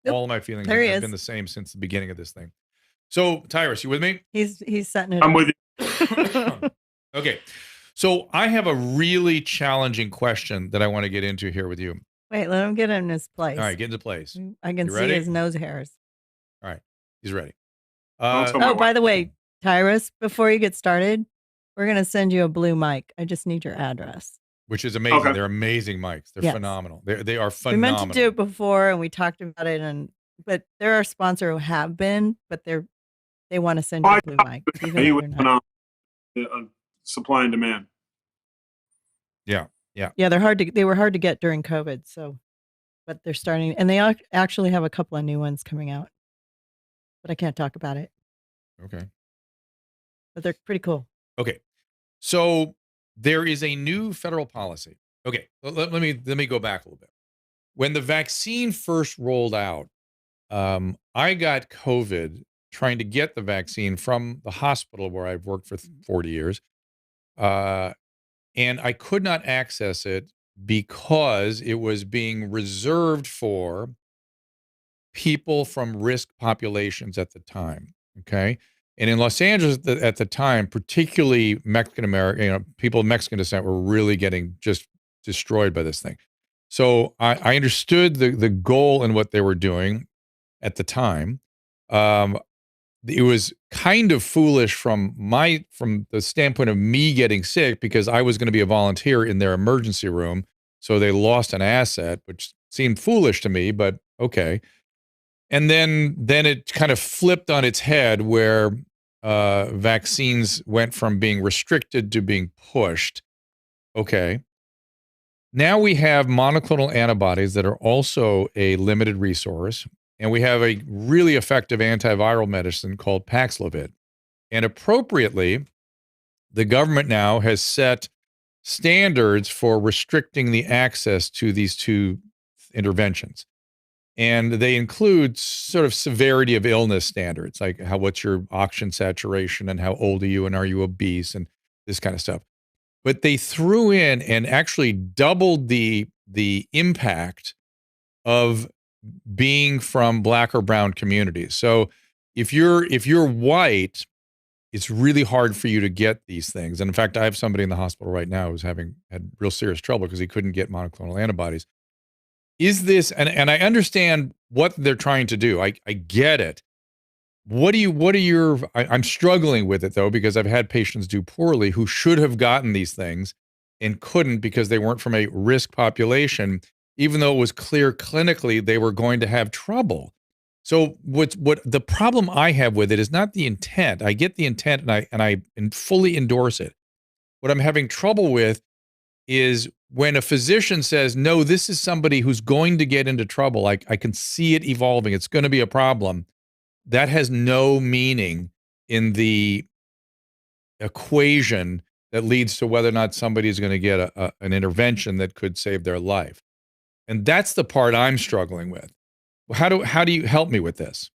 all of my feelings. Have been the same since the beginning of this thing. So, Tyrus, you with me? He's setting it I'm up. with you. Okay. So I have a really challenging question that I want to get into here with you. Wait, let him get in his place. All right, get into place. I can see his nose hairs. All right, he's ready. By the way, Tyrus, before you get started, we're going to send you a blue mic. I just need your address. Which is amazing. Okay. They're amazing mics. They're phenomenal. They are phenomenal. We meant to do it before, and we talked about it, but they're our sponsor who have been, but they want to send you a blue mic. He was supply and demand. Yeah. They were hard to get during COVID. So, but they're starting, and they actually have a couple of new ones coming out, but I can't talk about it. Okay. But they're pretty cool. Okay. So there is a new federal policy. Okay. Let me go back a little bit. When the vaccine first rolled out, I got COVID trying to get the vaccine from the hospital where I've worked for 40 years. And I could not access it because it was being reserved for people from risk populations at the time. Okay. And in Los Angeles at the time, particularly Mexican American, people of Mexican descent were really getting just destroyed by this thing. So I understood the goal and what they were doing at the time. It was kind of foolish from the standpoint of me getting sick because I was going to be a volunteer in their emergency room. So they lost an asset, which seemed foolish to me, but okay. And then it kind of flipped on its head where vaccines went from being restricted to being pushed. Okay. Now we have monoclonal antibodies that are also a limited resource, and we have a really effective antiviral medicine called Paxlovid. And appropriately, the government now has set standards for restricting the access to these two interventions. And they include sort of severity of illness standards, like what's your oxygen saturation and how old are you and are you obese and this kind of stuff. But they threw in and actually doubled the impact of being from Black or brown communities. So if you're white it's really hard for you to get these things. And in fact, I have somebody in the hospital right now who's had real serious trouble because he couldn't get monoclonal antibodies. Is this, and I understand what they're trying to do. I get it. I'm struggling with it though, because I've had patients do poorly who should have gotten these things and couldn't because they weren't from a risk population, even though it was clear clinically they were going to have trouble. So what the problem I have with it is not the intent. I get the intent and I fully endorse it. What I'm having trouble with is when a physician says, no, this is somebody who's going to get into trouble. I can see it evolving. It's going to be a problem. That has no meaning in the equation that leads to whether or not somebody is going to get an intervention that could save their life. And that's the part I'm struggling with. How do you help me with this?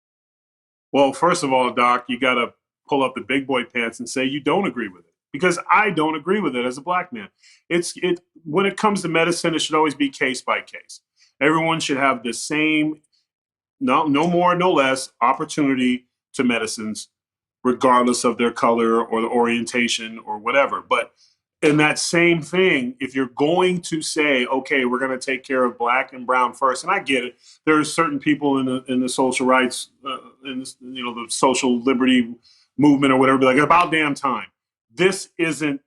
Well, first of all, Doc, you got to pull up the big boy pants and say you don't agree with it, because I don't agree with it as a black man. When it comes to medicine, it should always be case by case. Everyone should have the same, no more, no less, opportunity to medicines, regardless of their color or the orientation or whatever. But in that same thing, if you're going to say, okay, we're going to take care of black and brown first, and I get it, there are certain people in the social rights, the social liberty movement or whatever, be like, about damn time. This isn't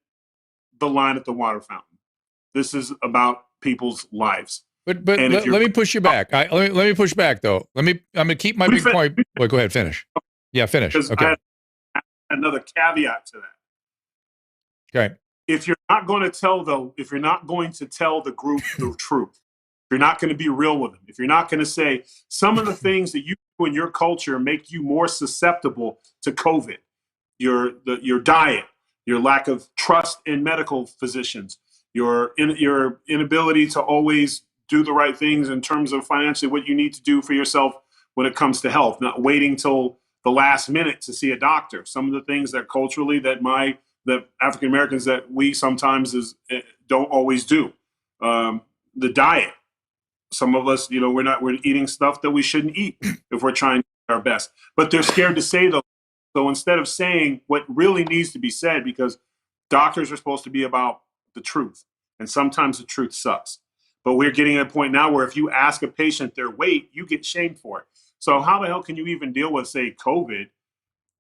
the line at the water fountain. This is about people's lives. But let me push you back. Let me push back though. I'm going to keep my big point. Well, go ahead, finish. Yeah, finish. Okay. I have another caveat to that. Okay. If you're not going to tell the group the truth, if you're not going to be real with them, if you're not going to say some of the things that you do in your culture make you more susceptible to COVID, your diet, your lack of trust in medical physicians, your inability to always do the right things in terms of financially what you need to do for yourself when it comes to health, not waiting till the last minute to see a doctor. Some of the things that culturally that African Americans that we sometimes don't always do. The diet. Some of us, we're eating stuff that we shouldn't eat if we're trying to do our best. But they're scared to say those. So instead of saying what really needs to be said, because doctors are supposed to be about the truth, and sometimes the truth sucks. But we're getting at a point now where if you ask a patient their weight, you get shamed for it. So how the hell can you even deal with, say, COVID,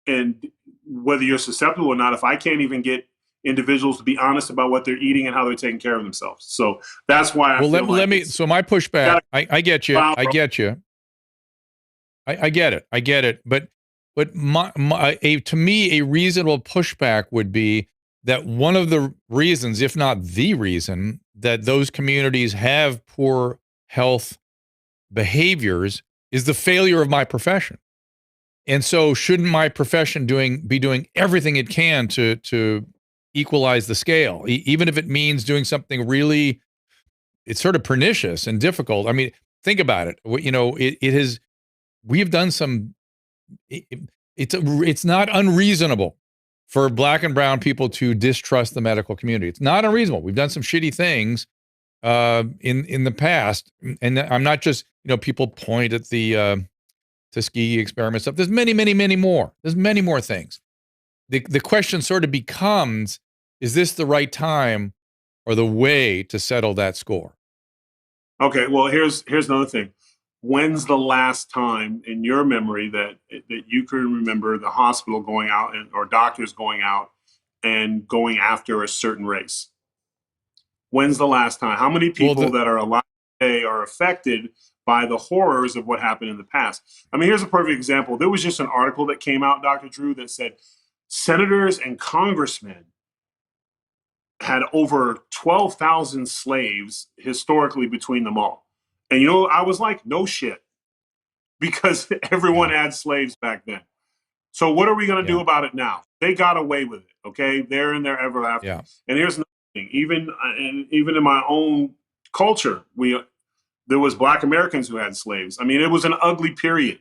and whether you're susceptible or not, if I can't even get individuals to be honest about what they're eating and how they're taking care of themselves? So that's why so my pushback, I get you. I get you. I get it. I get it. But to me, a reasonable pushback would be that one of the reasons, if not the reason, that those communities have poor health behaviors is the failure of my profession. And so shouldn't my profession be doing everything it can to equalize the scale, even if it means doing something really, it's sort of pernicious and difficult. I mean, think about it. We've done some, it's not unreasonable for black and brown people to distrust the medical community. It's not unreasonable. We've done some shitty things in the past. And I'm not just, people point at the Tuskegee experiment stuff. There's many, many, many more. There's many more things. The question sort of becomes, is this the right time or the way to settle that score? Okay, well, here's another thing. When's the last time in your memory that you can remember the hospital going out or doctors going out and going after a certain race? When's the last time? How many people that are alive today are affected by the horrors of what happened in the past? I mean, here's a perfect example. There was just an article that came out, Dr. Drew, that said senators and congressmen had over 12,000 slaves historically between them all. And, I was like, no shit, because everyone had slaves back then. So what are we going to do about it now? They got away with it. Okay. They're in their ever after. Yeah. And here's another thing. Even in my own culture, there was Black Americans who had slaves. I mean, it was an ugly period,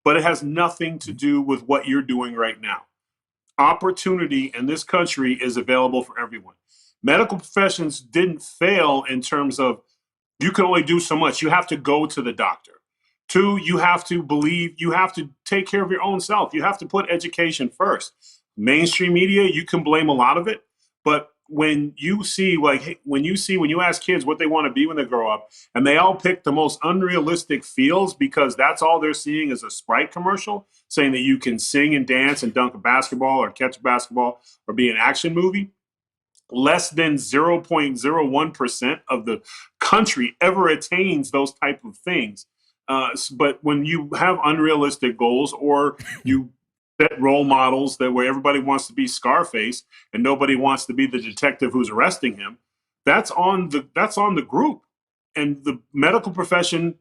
but it has nothing to do with what you're doing right now. Opportunity in this country is available for everyone. Medical professions didn't fail in terms of you can only do so much. You have to go to the doctor. 2, you have to believe, you have to take care of your own self. You have to put education first. mainstream media, you can blame a lot of it. But when you see, when you ask kids what they want to be when they grow up, and they all pick the most unrealistic fields because that's all they're seeing is a Sprite commercial saying that you can sing and dance and dunk a basketball or catch a basketball or be an action movie. Less than 0.01% of the country ever attains those type of things. But when you have unrealistic goals, or you set role models where everybody wants to be Scarface and nobody wants to be the detective who's arresting him, that's on the group. And the medical profession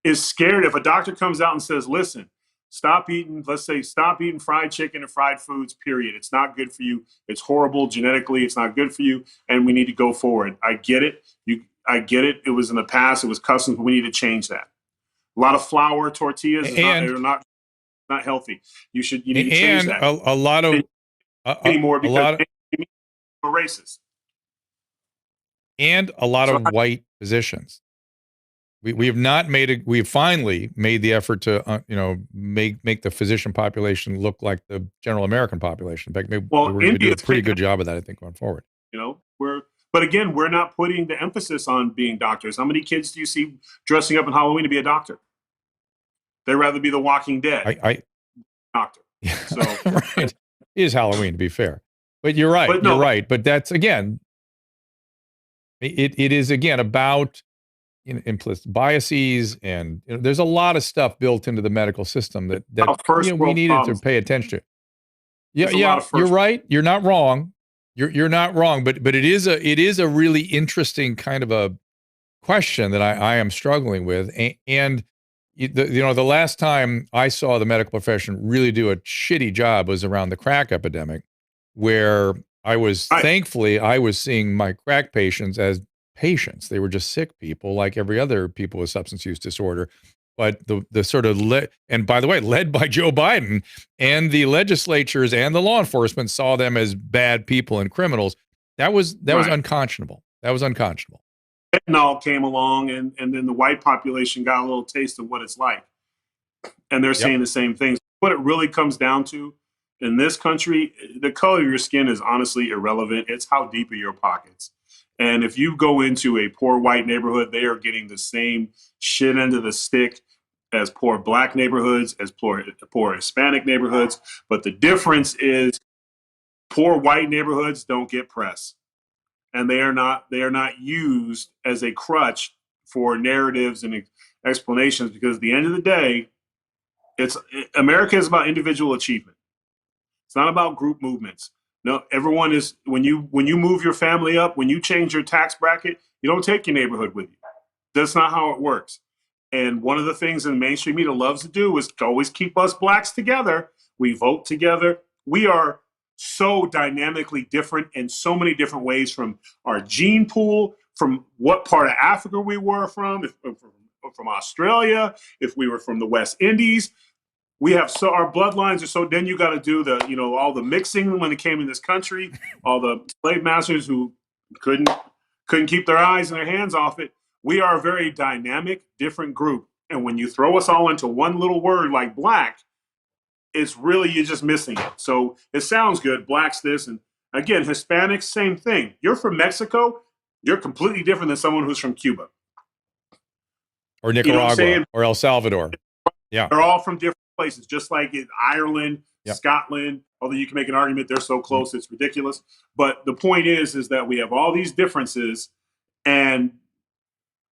is scared if a doctor comes out and says, listen, stop eating fried chicken and fried foods, period. It's not good for you. It's horrible genetically. It's not good for you. And we need to go forward. I get it. I get it. It was in the past. It was customs, but we need to change that. A lot of flour tortillas are not healthy. You need to change that. A lot of anymore because we're racist. And a lot of white physicians. We have finally made the effort to make the physician population look like the general American population. In fact, maybe we're going to do a pretty good job of that, I think, going forward. But again, we're not putting the emphasis on being doctors. How many kids do you see dressing up in Halloween to be a doctor? They'd rather be the Walking Dead doctor. So right. It is Halloween, to be fair. But you're right. You're right. But that's, again, it is, again, about implicit biases, and there's a lot of stuff built into the medical system that we needed to pay attention to. Yeah, you're right. You're not wrong. You're not wrong. But it is a really interesting kind of a question that I am struggling with. And the last time I saw the medical profession really do a shitty job was around the crack epidemic, where thankfully I was seeing my crack patients as patients. They were just sick people like every other people with substance use disorder. But the sort of and by the way, led by Joe Biden, and the legislatures and the law enforcement saw them as bad people and criminals. That was unconscionable. That was unconscionable. Fentanyl came along, and then the white population got a little taste of what it's like. And they're saying the same things. What it really comes down to in this country, the color of your skin is honestly irrelevant. It's how deep are your pockets. And if you go into a poor white neighborhood, they are getting the same shit end of the stick as poor black neighborhoods, as poor Hispanic neighborhoods. But the difference is poor white neighborhoods don't get press. And they are not used as a crutch for narratives and explanations, because at the end of the day, America is about individual achievement. It's not about group movements. No, everyone is, when you move your family up, when you change your tax bracket, you don't take your neighborhood with you. That's not how it works. And one of the things that the mainstream media loves to do is to always keep us blacks together. We vote together. We are so dynamically different in so many different ways, from our gene pool, from what part of Africa we were from, from Australia, if we were from the West Indies. We have our bloodlines are so. Then you got to do all the mixing when it came in this country, all the slave masters who couldn't keep their eyes and their hands off it. We are a very dynamic, different group. And when you throw us all into one little word like black, it's really, you're just missing it. So it sounds good. Black's this. And again, Hispanics, same thing. You're from Mexico. You're completely different than someone who's from Cuba. Or Nicaragua, or El Salvador. Yeah. They're all from different places, just like in Ireland, Scotland, although you can make an argument they're so close, it's ridiculous. But the point is that we have all these differences, and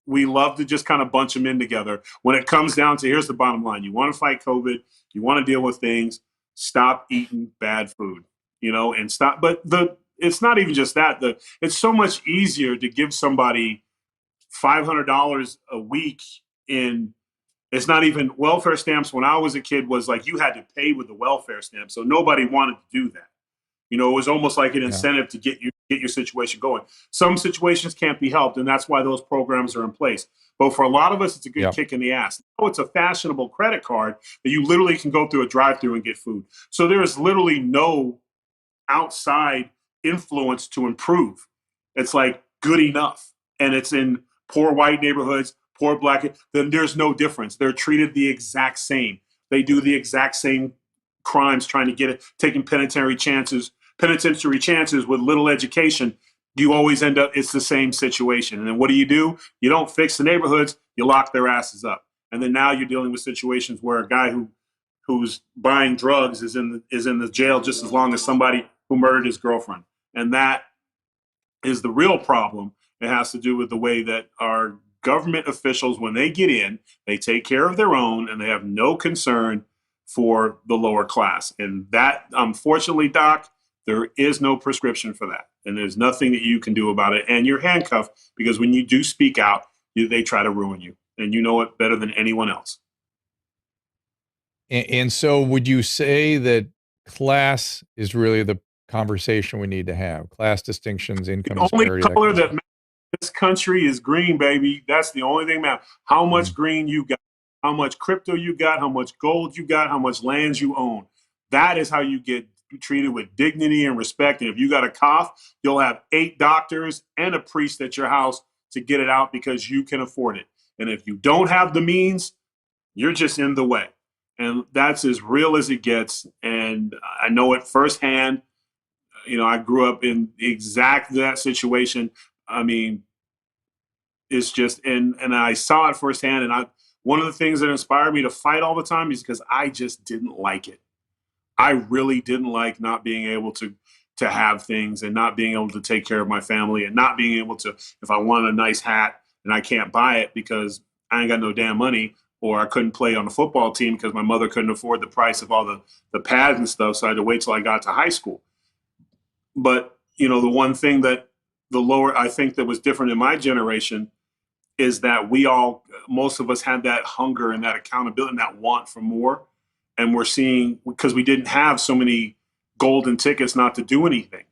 we love to just kind of bunch them in together. When it comes down to, here's the bottom line. You want to fight COVID, you want to deal with things, stop eating bad food, and stop. But it's not even just that. It's so much easier to give somebody $500 a week in, it's not even welfare stamps. When I was a kid, was like you had to pay with the welfare stamp. So nobody wanted to do that. It was almost like an incentive to get your situation going. Some situations can't be helped, and that's why those programs are in place. But for a lot of us, it's a good kick in the ass. Now it's a fashionable credit card that you literally can go through a drive-through and get food. So there is literally no outside influence to improve. It's like good enough. And it's in poor white neighborhoods, poor black, then there's no difference. They're treated the exact same. They do the exact same crimes, trying to get it, taking penitentiary chances with little education, you always end up, it's the same situation. And then what do? You don't fix the neighborhoods, you lock their asses up. And then now you're dealing with situations where a guy who's buying drugs is in the jail just as long as somebody who murdered his girlfriend. And that is the real problem. It has to do with the way that our government officials, when they get in, they take care of their own and they have no concern for the lower class. And that, unfortunately, Doc, there is no prescription for that. And there's nothing that you can do about it. And you're handcuffed because when you do speak out, they try to ruin you. And you know it better than anyone else. And so would you say that class is really the conversation we need to have? Class distinctions, income disparity. The only color that matters in this country is green, baby. That's the only thing that matters. How much green you got, how much crypto you got, how much gold you got, how much land you own. That is how you get treated with dignity and respect. And if you got a cough, you'll have 8 doctors and a priest at your house to get it out because you can afford it. And if you don't have the means, you're just in the way. And that's as real as it gets. And I know it firsthand. You know, I grew up in exactly that situation. I mean, it's just, and I saw it firsthand. And one of the things that inspired me to fight all the time is because I just didn't like it. I really didn't like not being able to have things and not being able to take care of my family and not being able to, if I want a nice hat and I can't buy it because I ain't got no damn money, or I couldn't play on the football team because my mother couldn't afford the price of all the pads and stuff. So I had to wait till I got to high school. But, you know, the one thing that I think that was different in my generation is that most of us had that hunger and that accountability and that want for more. And we're seeing, because we didn't have so many golden tickets not to do anything.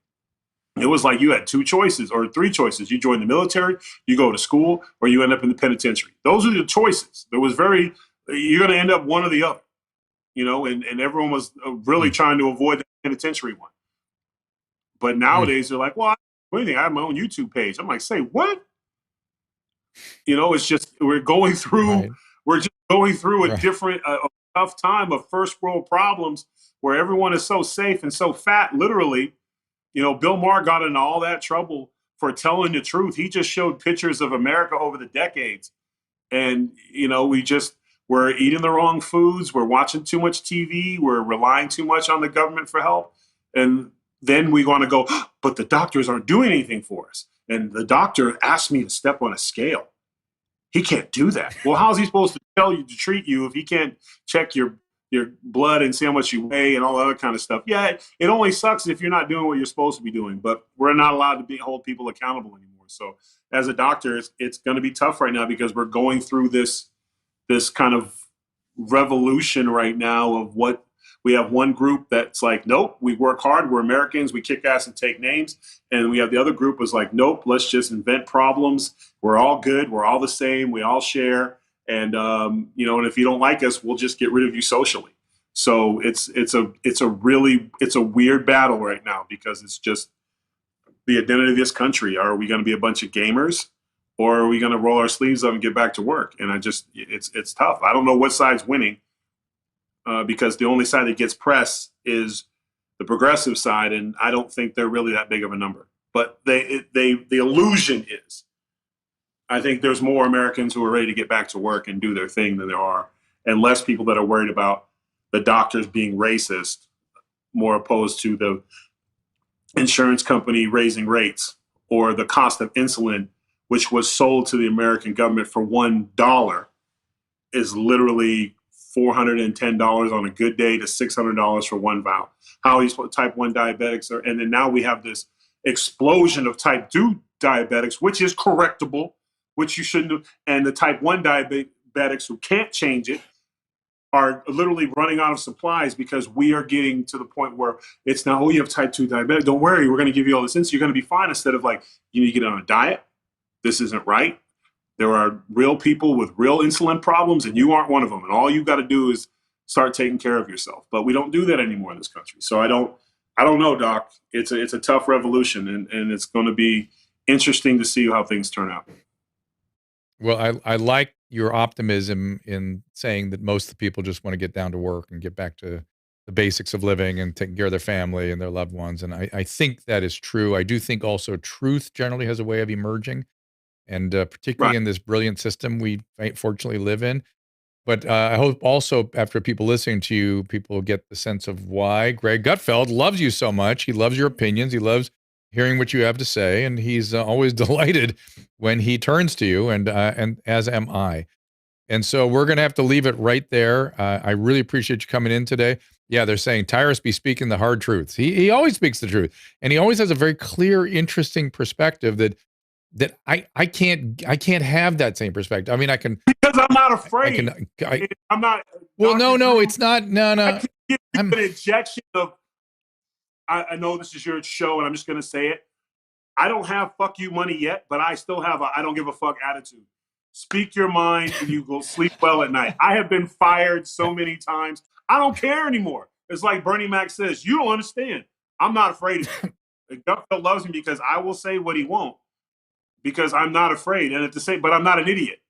It was like you had 2 choices or 3 choices. You join the military, you go to school, or you end up in the penitentiary. Those are the choices. You're going to end up one or the other, you know, and everyone was really trying to avoid the penitentiary one. But nowadays they're like, well, I don't do anything. I have my own YouTube page. I'm like, say what? You know, it's just, we're just going through a different, a tough time of first world problems where everyone is so safe and so fat, literally. You know, Bill Maher got into all that trouble for telling the truth. He just showed pictures of America over the decades. And, you know, we're eating the wrong foods. We're watching too much TV. We're relying too much on the government for help. And then we want to go, but the doctors aren't doing anything for us. And the doctor asked me to step on a scale. He can't do that. Well, how's he supposed to tell you to treat you if he can't check your blood and see how much you weigh and all that other kind of stuff? Yeah, it only sucks if you're not doing what you're supposed to be doing, but we're not allowed to hold people accountable anymore. So as a doctor, it's going to be tough right now because we're going through this kind of revolution right now of what we have. One group that's like, nope, we work hard. We're Americans. We kick ass and take names. And we have the other group was like, nope, let's just invent problems. We're all good. We're all the same. We all share. And, you know, and if you don't like us, we'll just get rid of you socially. So it's a weird battle right now because it's just the identity of this country. Are we going to be a bunch of gamers, or are we going to roll our sleeves up and get back to work? And it's tough. I don't know what side's winning because the only side that gets press is the progressive side. And I don't think they're really that big of a number, but the illusion is, I think there's more Americans who are ready to get back to work and do their thing than there are, and less people that are worried about the doctors being racist, more opposed to the insurance company raising rates or the cost of insulin, which was sold to the American government for $1, is literally $410 on a good day to $600 for one vial. How these type 1 diabetics are, and then now we have this explosion of type 2 diabetics, which is correctable, which you shouldn't do. And the type 1 diabetics who can't change it are literally running out of supplies because we are getting to the point where it's now, oh, you have type 2 diabetes. Don't worry, we're going to give you all this insulin. You're going to be fine, instead of like, you need to get on a diet. This isn't right. There are real people with real insulin problems, and you aren't one of them. And all you got to do is start taking care of yourself. But we don't do that anymore in this country. So I don't know, Doc. It's a tough revolution, and it's going to be interesting to see how things turn out. Well, I like your optimism in saying that most of the people just want to get down to work and get back to the basics of living and taking care of their family and their loved ones. And I think that is true. I do think also truth generally has a way of emerging, and particularly in this brilliant system we fortunately live in. But I hope also after people listening to you, people get the sense of why Greg Gutfeld loves you so much. He loves your opinions. He loves hearing what you have to say, and he's always delighted when he turns to you, and as am I. And so we're going to have to leave it right there. I really appreciate you coming in today. Yeah, they're saying Tyrus be speaking the hard truths. He always speaks the truth, and he always has a very clear, interesting perspective that I can't have that same perspective. I mean, I can, because I'm not afraid. I'm not. Well, no, it's not. No. I can give you an injection of. I know this is your show, and I'm just going to say it. I don't have fuck you money yet, but I still have a I don't give a fuck attitude. Speak your mind, and you go sleep well at night. I have been fired so many times. I don't care anymore. It's like Bernie Mac says, you don't understand. I'm not afraid of it. Gutfeld loves me because I will say what he won't, because I'm not afraid. And at the same, but I'm not an idiot.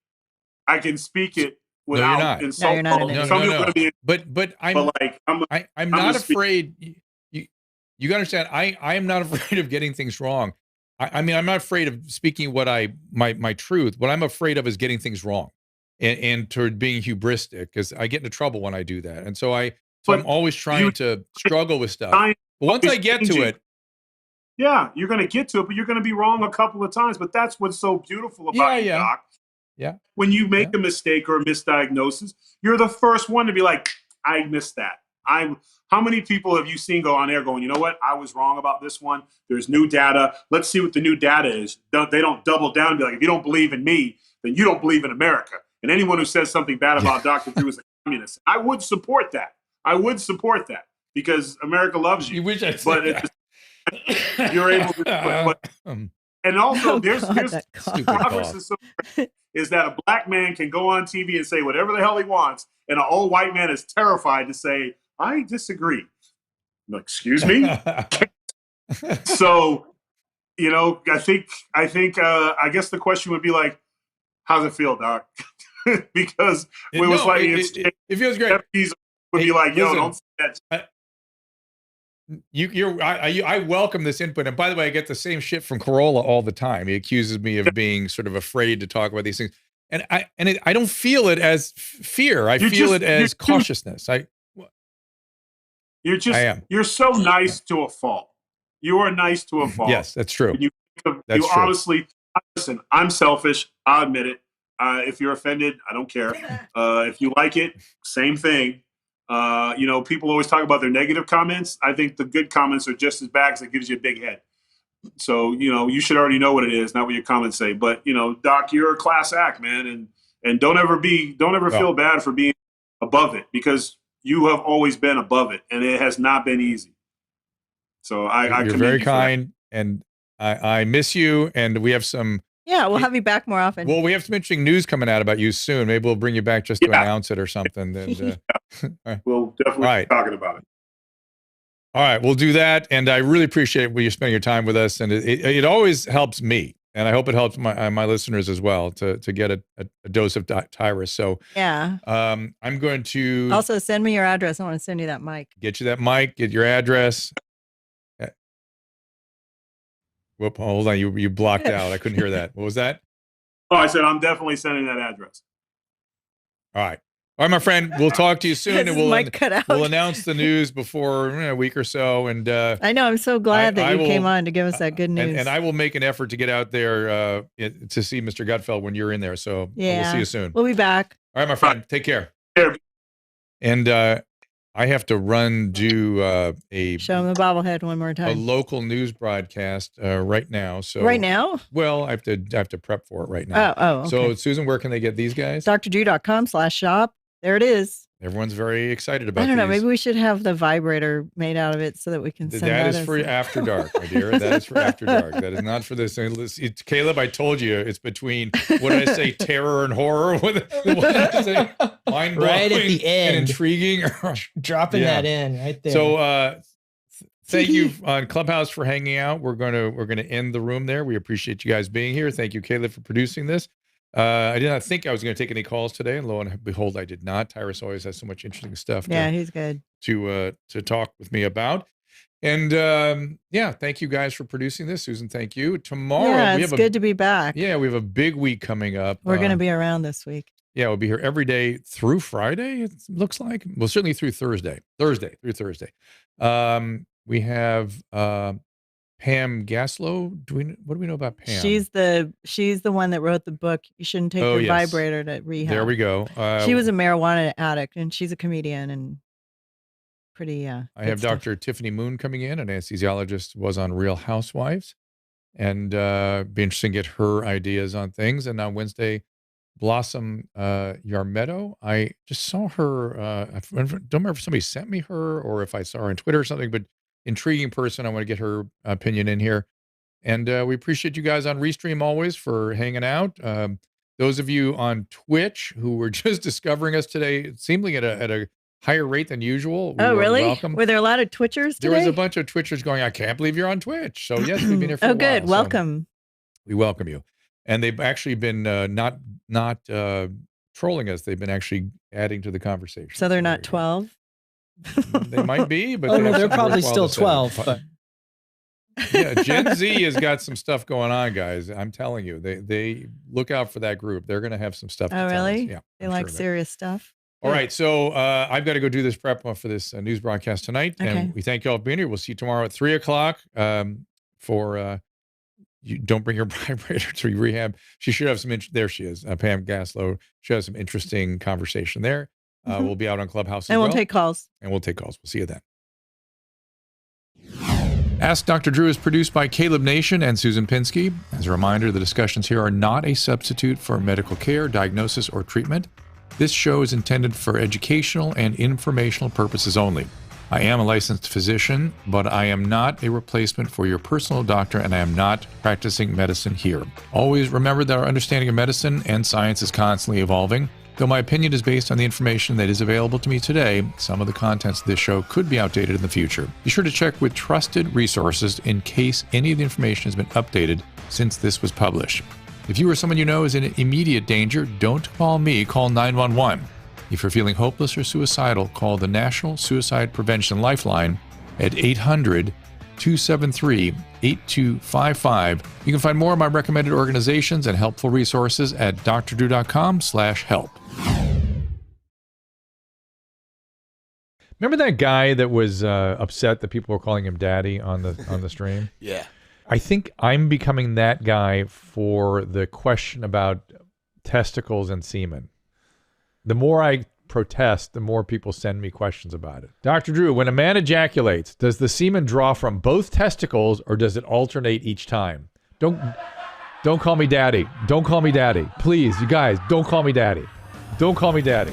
I can speak it without insult. No, you're not an idiot. But I'm not afraid. You got to understand, I am not afraid of getting things wrong. I mean, I'm not afraid of speaking what my truth. What I'm afraid of is getting things wrong and toward being hubristic, because I get into trouble when I do that. And so I'm always trying to struggle with stuff. But once I get to it. Yeah, you're going to get to it, but you're going to be wrong a couple of times. But that's what's so beautiful about you, Doc. Yeah. When you make a mistake or a misdiagnosis, you're the first one to be like, I missed that. How many people have you seen go on air going, you know what? I was wrong about this one. There's new data. Let's see what the new data is. They don't double down and be like, if you don't believe in me, then you don't believe in America. And anyone who says something bad about Dr. Drew is a communist. I would support that. Because America loves you. You wish I said that. You're able to. And also, there's progress is that a black man can go on TV and say whatever the hell he wants, and an old white man is terrified to say, I disagree. No, excuse me? So, I guess the question would be like, how's it feel, Doc? Because it feels great. Would be like, yo, don't say that. I welcome this input. And by the way, I get the same shit from Corolla all the time. He accuses me of being sort of afraid to talk about these things. And I don't feel it as fear. I feel it as cautiousness. You're so nice to a fault. You are nice to a fault. Yes, that's true. You honestly, listen, I'm selfish. I'll admit it. If you're offended, I don't care. If you like it, same thing. People always talk about their negative comments. I think the good comments are just as bad because it gives you a big head. So, you should already know what it is, not what your comments say. But, Doc, you're a class act, man. And don't ever feel bad for being above it, because you have always been above it, and it has not been easy. So you're very kind, and I miss you, and we have some. Yeah, we'll have you back more often. Well, we have some interesting news coming out about you soon. Maybe we'll bring you back just to announce it or something. And, we'll definitely be talking about it. All right, we'll do that. And I really appreciate you spending your time with us. And it always helps me. And I hope it helps my listeners as well to get a dose of Tyrus. So yeah, I'm going to also send me your address. I want to send you that mic. Get you that mic. Get your address. Whoop! Hold on, you blocked out. I couldn't hear that. What was that? Oh, I said I'm definitely sending that address. All right, my friend. We'll talk to you soon, and we'll announce the news before a week or so. And I know I'm so glad that you came on to give us that good news. And I will make an effort to get out there to see Mr. Gutfeld when you're in there. So we'll see you soon. We'll be back. All right, my friend. Take care. And I have to do show him the bobblehead one more time. A local news broadcast right now. So right now? Well, I have to prep for it right now. Oh, okay. So Susan, where can they get these guys? drdrew.com/shop. There it is. Everyone's very excited about. I don't know. These. Maybe we should have the vibrator made out of it so that we can send that. That is for after dark, my dear. That is for after dark. That is not for this. Caleb, I told you it's between what did I say, terror and horror. What did I say? Mind blowing, right at the end, and intriguing. Dropping that in right there. So thank you on Clubhouse for hanging out. We're gonna end the room there. We appreciate you guys being here. Thank you, Caleb, for producing this. I did not think I was going to take any calls today, and lo and behold, I did not. Tyrus always has so much interesting stuff. Yeah, he's good to talk with me about. And thank you guys for producing this, Susan. Thank you. Tomorrow, it's good to be back. Yeah, we have a big week coming up. We're going to be around this week. Yeah, we'll be here every day through Friday. It looks like. Well, certainly through Thursday. Through Thursday. We have Pam Gaslow. What do we know about Pam? She's the one that wrote the book. You shouldn't take your vibrator to rehab. There we go. She was a marijuana addict, and she's a comedian and pretty. I have Dr. Tiffany Moon coming in, an anesthesiologist, was on Real Housewives, and be interesting to get her ideas on things. And on Wednesday, Blossom Yarmedo. I just saw her. I don't remember if somebody sent me her or if I saw her on Twitter or something, but intriguing person. I want to get her opinion in here. And we appreciate you guys on Restream always for hanging out. Those of you on Twitch who were just discovering us today, seemingly at a higher rate than usual. Really? Welcome. Were there a lot of Twitchers today? There was a bunch of Twitchers going, I can't believe you're on Twitch. So yes, we've been here for a while. Good. Welcome. So we welcome you. And they've actually been not trolling us. They've been actually adding to the conversation. So they're not 12? They might be, but they're probably still 12. But... Yeah, Gen Z has got some stuff going on, guys. I'm telling you, they look out for that group. They're going to have some stuff to tell really? us. Yeah, they like serious stuff. All right, so I've got to go do this prep for this news broadcast tonight. Okay. And we thank you all for being here. We'll see you tomorrow at 3:00 for you don't bring your vibrator to rehab. She should have some there she is, Pam Gaslow. She has some interesting conversation there. We'll be out on Clubhouse as well. We'll take calls. We'll see you then. Ask Dr. Drew is produced by Caleb Nation and Susan Pinsky. As a reminder, the discussions here are not a substitute for medical care, diagnosis, or treatment. This show is intended for educational and informational purposes only. I am a licensed physician, but I am not a replacement for your personal doctor, and I am not practicing medicine here. Always remember that our understanding of medicine and science is constantly evolving. Though my opinion is based on the information that is available to me today, some of the contents of this show could be outdated in the future. Be sure to check with trusted resources in case any of the information has been updated since this was published. If you or someone you know is in immediate danger, don't call me, call 911. If you're feeling hopeless or suicidal, call the National Suicide Prevention Lifeline at 800-273-8255. You can find more of my recommended organizations and helpful resources at drdrew.com/help. Remember that guy that was upset that people were calling him daddy on the stream? Yeah. I think I'm becoming that guy for the question about testicles and semen. The more I protest, the more people send me questions about it. Dr. Drew, when a man ejaculates, does the semen draw from both testicles or does it alternate each time? Don't call me daddy. Don't call me daddy. Please, you guys, don't call me daddy. Don't call me daddy.